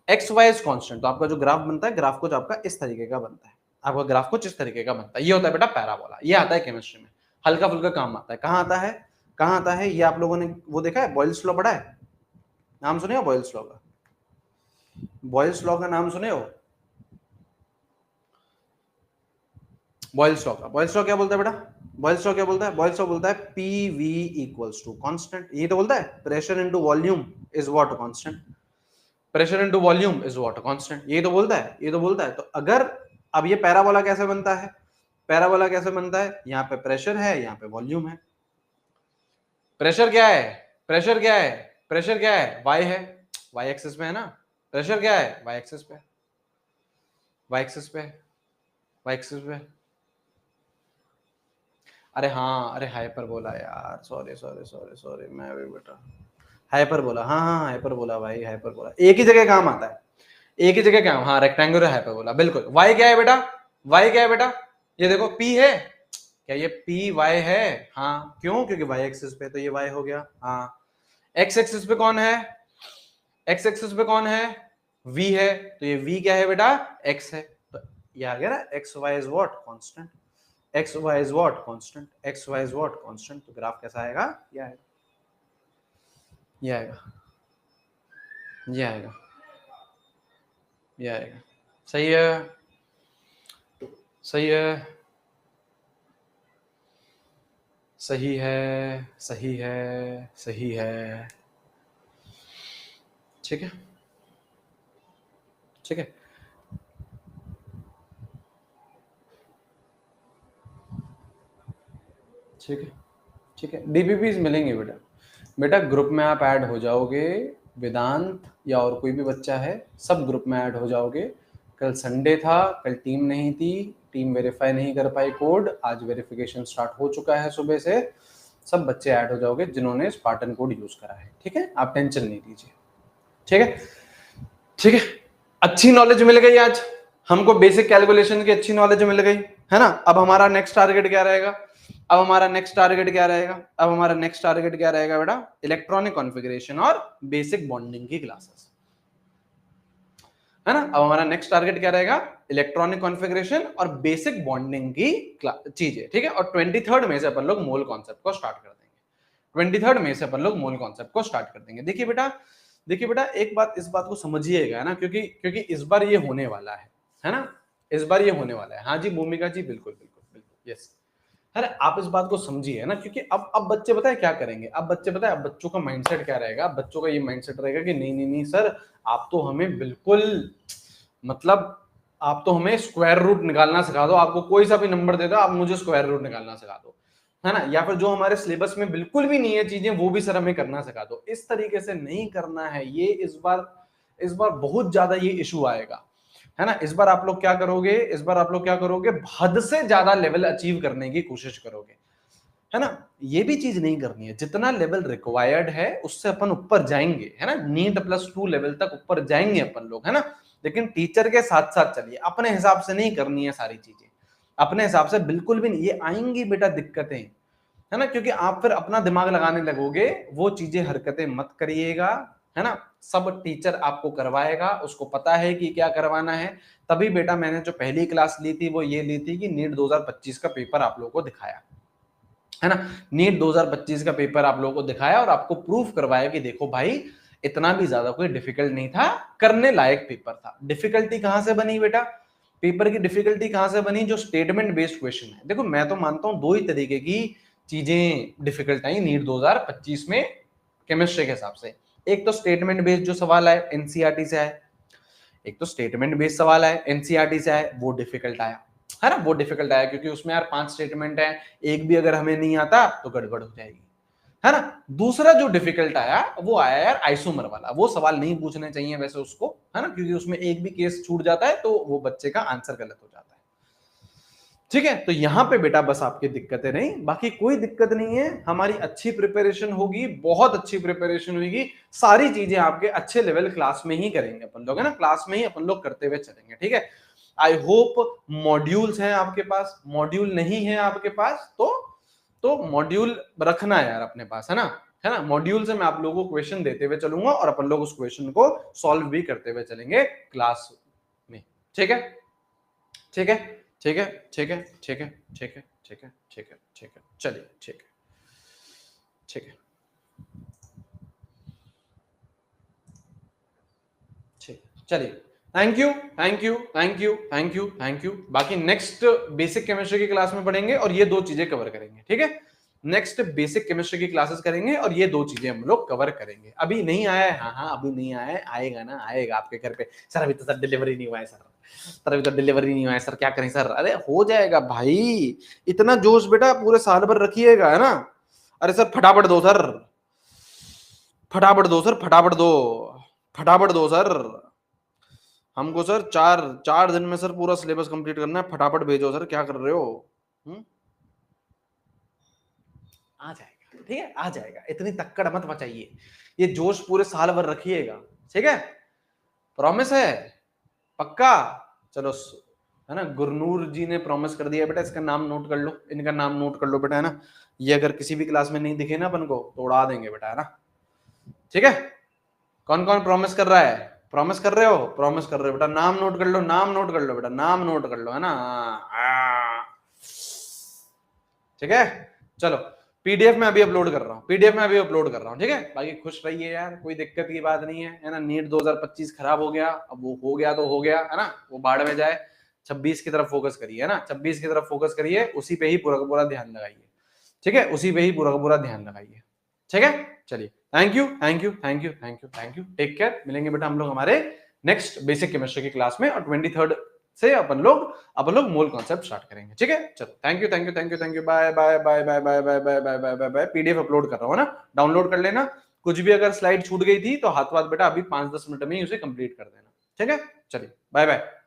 X Y is constant, तो आपका जो ग्राफ बनता है, ग्राफ कुछ आपका इस तरीके का बनता है, आपका ग्राफ कुछ इस तरीके का बनता है, ये होता है बेटा पैराबोला। ये आता है केमिस्ट्री में, हल्का फुल्का काम आता है। कहाँ आता है? कहाँ आता है? ये आप लोगों ने वो देखा है, बॉयल्स लॉ पढ़ा है? नाम सुने हो बॉयल्स लॉ का? बॉयल्स लॉ का नाम सुने हो? बॉयल्स लॉ का, बॉयल्स लॉ क्या बोलता है बेटा? बॉयल्स लॉ क्या बोलता है? बॉयल्स लॉ बोलता है P V equals to constant, ये तो बोलता है pressure into volume is what? Constant. Pressure into volume is what? Constant. ये तो बोलता है, ये तो बोलता है। तो अगर अब ये पैराबोला कैसे बनता है? पैराबोला कैसे बनता है? यहाँ पे प्रेशर है, यहाँ पे वॉल्यूम है। प्रेशर क्या है? प्रेशर क्या है, प्रेशर क्या है, y है, y एक्सिस पे है ना, प्रेशर क्या है, y एक्सिस पे, y एक्सिस पे, y एक्सिस पे। अरे हाँ, अरे हाइपर बोला यार, सॉरी सॉरी सॉरी सॉरी, मैं भी बेटा हाइपर बोला, हाँ हाँ हाइपर बोला भाई, हाइपर बोला, एक ही जगह काम आता है, एक ही जगह काम, हाँ रेक्टेंगुलर हाइपर बोला, बिल्कुल। y क्या है बेटा, y क्या है बेटा, ये देखो p है, क्या ये पी वाई है, हाँ क्यों, क्योंकि y एक्सिस पे, तो ये y हो गया, हाँ। x एक्सिस पे कौन है, x एक्सिस पे कौन है, v है, तो ये v क्या है बेटा, x है, तो ये आ गया ना, x y is what, constant, X Y is what, constant, X Y is what, constant. तो ग्राफ कैसा आएगा, ये आएगा, ये आएगा, ये आएगा, ये आएगा। सही है, सही है, सही है, सही है, सही है, ठीक है, ठीक है। ठीक है, ठीक है, डीपीपीज मिलेंगे बेटा, बेटा ग्रुप में आप ऐड हो जाओगे, वेदांत या और कोई भी बच्चा है, सब ग्रुप में ऐड हो जाओगे। कल संडे था, कल टीम नहीं थी, टीम वेरीफाई नहीं कर पाई कोड, आज वेरिफिकेशन स्टार्ट हो चुका है सुबह से, सब बच्चे ऐड हो जाओगे जिन्होंने स्पार्टन कोड यूज करा है, ठीक है, आप टेंशन नहीं लीजिए, ठीक है, ठीक है। अच्छी नॉलेज मिल गई आज हमको, बेसिक कैलकुलेशन की अच्छी नॉलेज मिल गई है ना। अब हमारा नेक्स्ट टारगेट क्या रहेगा, अब हमारा नेक्स्ट टारगेट क्या रहेगा, अब हमारा नेक्स्ट टारगेट क्या रहेगा बेटा, इलेक्ट्रॉनिक कॉन्फ़िगरेशन और बेसिक बॉन्डिंग की क्लासेस, है ना। अब हमारा नेक्स्ट टारगेट क्या रहेगा, इलेक्ट्रॉनिक कॉन्फ़िगरेशन और बेसिक बॉन्डिंग की चीजें, ठीक है। और 23rd में से अपन लोग मोल कॉन्सेप्ट को स्टार्ट कर देंगे, 23rd में से अपन लोग मोल कॉन्सेप्ट को स्टार्ट कर देंगे। देखिए बेटा, देखिए बेटा, एक बात, इस बात को समझिएगा ना, क्योंकि क्योंकि इस बार ये होने वाला है ना, इस बार ये होने वाला है। हाँ जी भूमिका जी, बिल्कुल बिल्कुल बिल्कुल, यस। अरे आप इस बात को समझिए ना, क्योंकि अब बच्चे पता है क्या करेंगे, अब बच्चे पता है, अब बच्चों का माइंडसेट क्या रहेगा, अब बच्चों का ये माइंडसेट रहेगा कि नहीं नहीं नहीं सर, आप तो हमें बिल्कुल, मतलब आप तो हमें स्क्वायर रूट निकालना सिखा दो, आपको कोई सा भी नंबर दे दो, आप मुझे स्क्वायर रूट निकालना सिखा दो, है ना। या फिर जो हमारे सिलेबस में बिल्कुल भी नहीं है चीजें, वो भी सर हमें करना सिखा दो। इस तरीके से नहीं करना है, ये इस बार बहुत ज्यादा ये इशू आएगा, है ना। इस बार आप लोग क्या करोगे, इस बार आप लोग क्या करोगे, हद से ज्यादा लेवल अचीव करने की कोशिश करोगे, है ना। ये भी चीज नहीं करनी है, जितना लेवल रिक्वायर्ड है उससे अपन ऊपर जाएंगे, है ना, नीट +2 लेवल तक ऊपर जाएंगे अपन लोग, है ना। लेकिन टीचर के साथ साथ चलिए, अपने हिसाब से नहीं करनी है सारी चीजें, अपने हिसाब से बिल्कुल भी नहीं। ये आएंगी बेटा दिक्कतें, है ना, क्योंकि आप फिर अपना दिमाग लगाने लगोगे, वो चीजें हरकतें मत करिएगा, है ना। सब टीचर आपको करवाएगा, उसको पता है कि क्या करवाना है। तभी बेटा मैंने जो पहली क्लास ली थी वो ये ली थी कि नीट 2025 का पेपर आप लोगों को दिखाया, है ना। नीट 2025 का पेपर आप लोगों को दिखाया और आपको प्रूफ करवाया कि देखो भाई, इतना भी ज्यादा कोई डिफिकल्ट नहीं था, करने लायक पेपर था। डिफिकल्टी कहां से बनी बेटा, पेपर की डिफिकल्टी कहां से बनी, जो स्टेटमेंट बेस्ड क्वेश्चन है। देखो मैं तो मानता हूं दो ही तरीके की चीजें डिफिकल्ट आई नीट 2025 में केमिस्ट्री के हिसाब से। एक तो स्टेटमेंट बेस्ड जो सवाल आए एनसीईआरटी से आए, एक तो स्टेटमेंट बेस्ड सवाल आए एनसीईआरटी से आए, वो डिफिकल्ट आया, है ना, वो डिफिकल्ट आया, क्योंकि उसमें यार 5 स्टेटमेंट है, एक भी अगर हमें नहीं आता तो गड़बड़ हो जाएगी, है ना। दूसरा जो डिफिकल्ट आया वो आया यार आइसोमर वाला, वो सवाल नहीं पूछने चाहिए वैसे उसको, है ना, क्योंकि उसमें एक भी केस छूट जाता है तो वो बच्चे का आंसर गलत हो जाता है, ठीक है। तो यहां पे बेटा बस आपकी दिक्कतें नहीं, बाकी कोई दिक्कत नहीं है, हमारी अच्छी प्रिपरेशन होगी, बहुत अच्छी प्रिपरेशन होगी, सारी चीजें आपके अच्छे लेवल क्लास में ही करेंगे अपन लोग, है ना, क्लास में ही अपन लोग करते हुए चलेंगे, ठीक है। आई होप मॉड्यूल्स हैं आपके पास, मॉड्यूल नहीं है आपके पास तो मॉड्यूल रखना है यार अपने पास, है ना। मॉड्यूल से मैं आप लोगों को क्वेश्चन देते हुए चलूंगा और अपन लोग उस क्वेश्चन को सॉल्व भी करते हुए चलेंगे क्लास में, ठीक है, ठीक है, ठीक है, ठीक है, ठीक है, ठीक है, ठीक है, ठीक है, ठीक है, चलिए, ठीक है, ठीक है, ठीक, चलिए, thank you, thank you, thank you, thank you, thank you. बाकी नेक्स्ट बेसिक केमिस्ट्री की क्लास में पढ़ेंगे और ये दो चीजें कवर करेंगे, ठीक है। नेक्स्ट बेसिक केमिस्ट्री की क्लासेस करेंगे और ये दो चीजें हम लोग कवर करेंगे। अभी नहीं आया है, हाँ हाँ अभी नहीं आया है, आएगा ना, आएगा आपके घर पे। सर अभी तो सर डिलीवरी नहीं हुआ है सर अभी तो डिलीवरी नहीं हुआ है सर, क्या करें सर, अरे हो जाएगा भाई, इतना जोश बेटा पूरे साल भर रखिएगा, है ना। अरे सर फटाफट दो सर, फटाफट दो सर, फटाफट दो, फटाफट दो सर। हमको सर चार चार दिन में सर पूरा सिलेबस कंप्लीट करना है, फटाफट भेजो सर, क्या कर रहे हो? आ जाएगा, ठीक है, आ जाएगा, इतनी तक्कड़ मत मचाइए, ये जोश पूरे साल भर रखिएगा, ठीक है, प्रॉमिस है, पक्का। चलो, है ना, गुरनूर जी ने प्रॉमिस कर दिया बेटा, इसका नाम नोट कर लो, इनका नाम नोट कर लो बेटा, है ना, ये अगर किसी भी क्लास में नहीं दिखे ना अपन को तो उड़ा देंगे बेटा, है ना, ठीक है। कौन कौन प्रॉमिस कर रहा है? प्रॉमिस कर रहे हो? प्रॉमिस कर रहे हो बेटा, नाम नोट कर लो, नाम नोट कर लो बेटा, नाम नोट कर लो, है ना, ठीक है। चलो, पीडीएफ में अभी अपलोड कर रहा हूँ, पीडीएफ में अभी अपलोड कर रहा हूँ, ठीक है। बाकी खुश रहिए यार, कोई दिक्कत की बात नहीं है ना। नीट 2025 खराब हो गया, अब वो हो गया तो हो गया, है ना, वो बाढ़ में जाए। 26 की तरफ फोकस करिए, है ना, 26 की तरफ फोकस करिए, उसी पे ही पूरा का पूरा ध्यान लगाइए, ठीक है, उसी पे ही पूरा का पूरा ध्यान लगाइए, ठीक है। चलिए, thank you, thank you, thank you, thank you, thank you, take care. मिलेंगे बेटा हम लोग हमारे नेक्स्ट बेसिक केमिस्ट्री की क्लास में, और 23rd से अपन लोग मोल कॉन्सेप्ट स्टार्ट करेंगे, ठीक है। चलो, thank you, thank you, thank you, thank you, bye bye bye bye bye bye bye bye bye bye bye. PDF upload कर रहा हूँ ना, डाउनलोड कर लेना। कुछ भी अगर स्लाइड छूट गई थी तो हाथ बेटा अभी 5-10 मिनट में ही उसे कंप्लीट कर देना, ठीक है। चलिए, बाय बाय।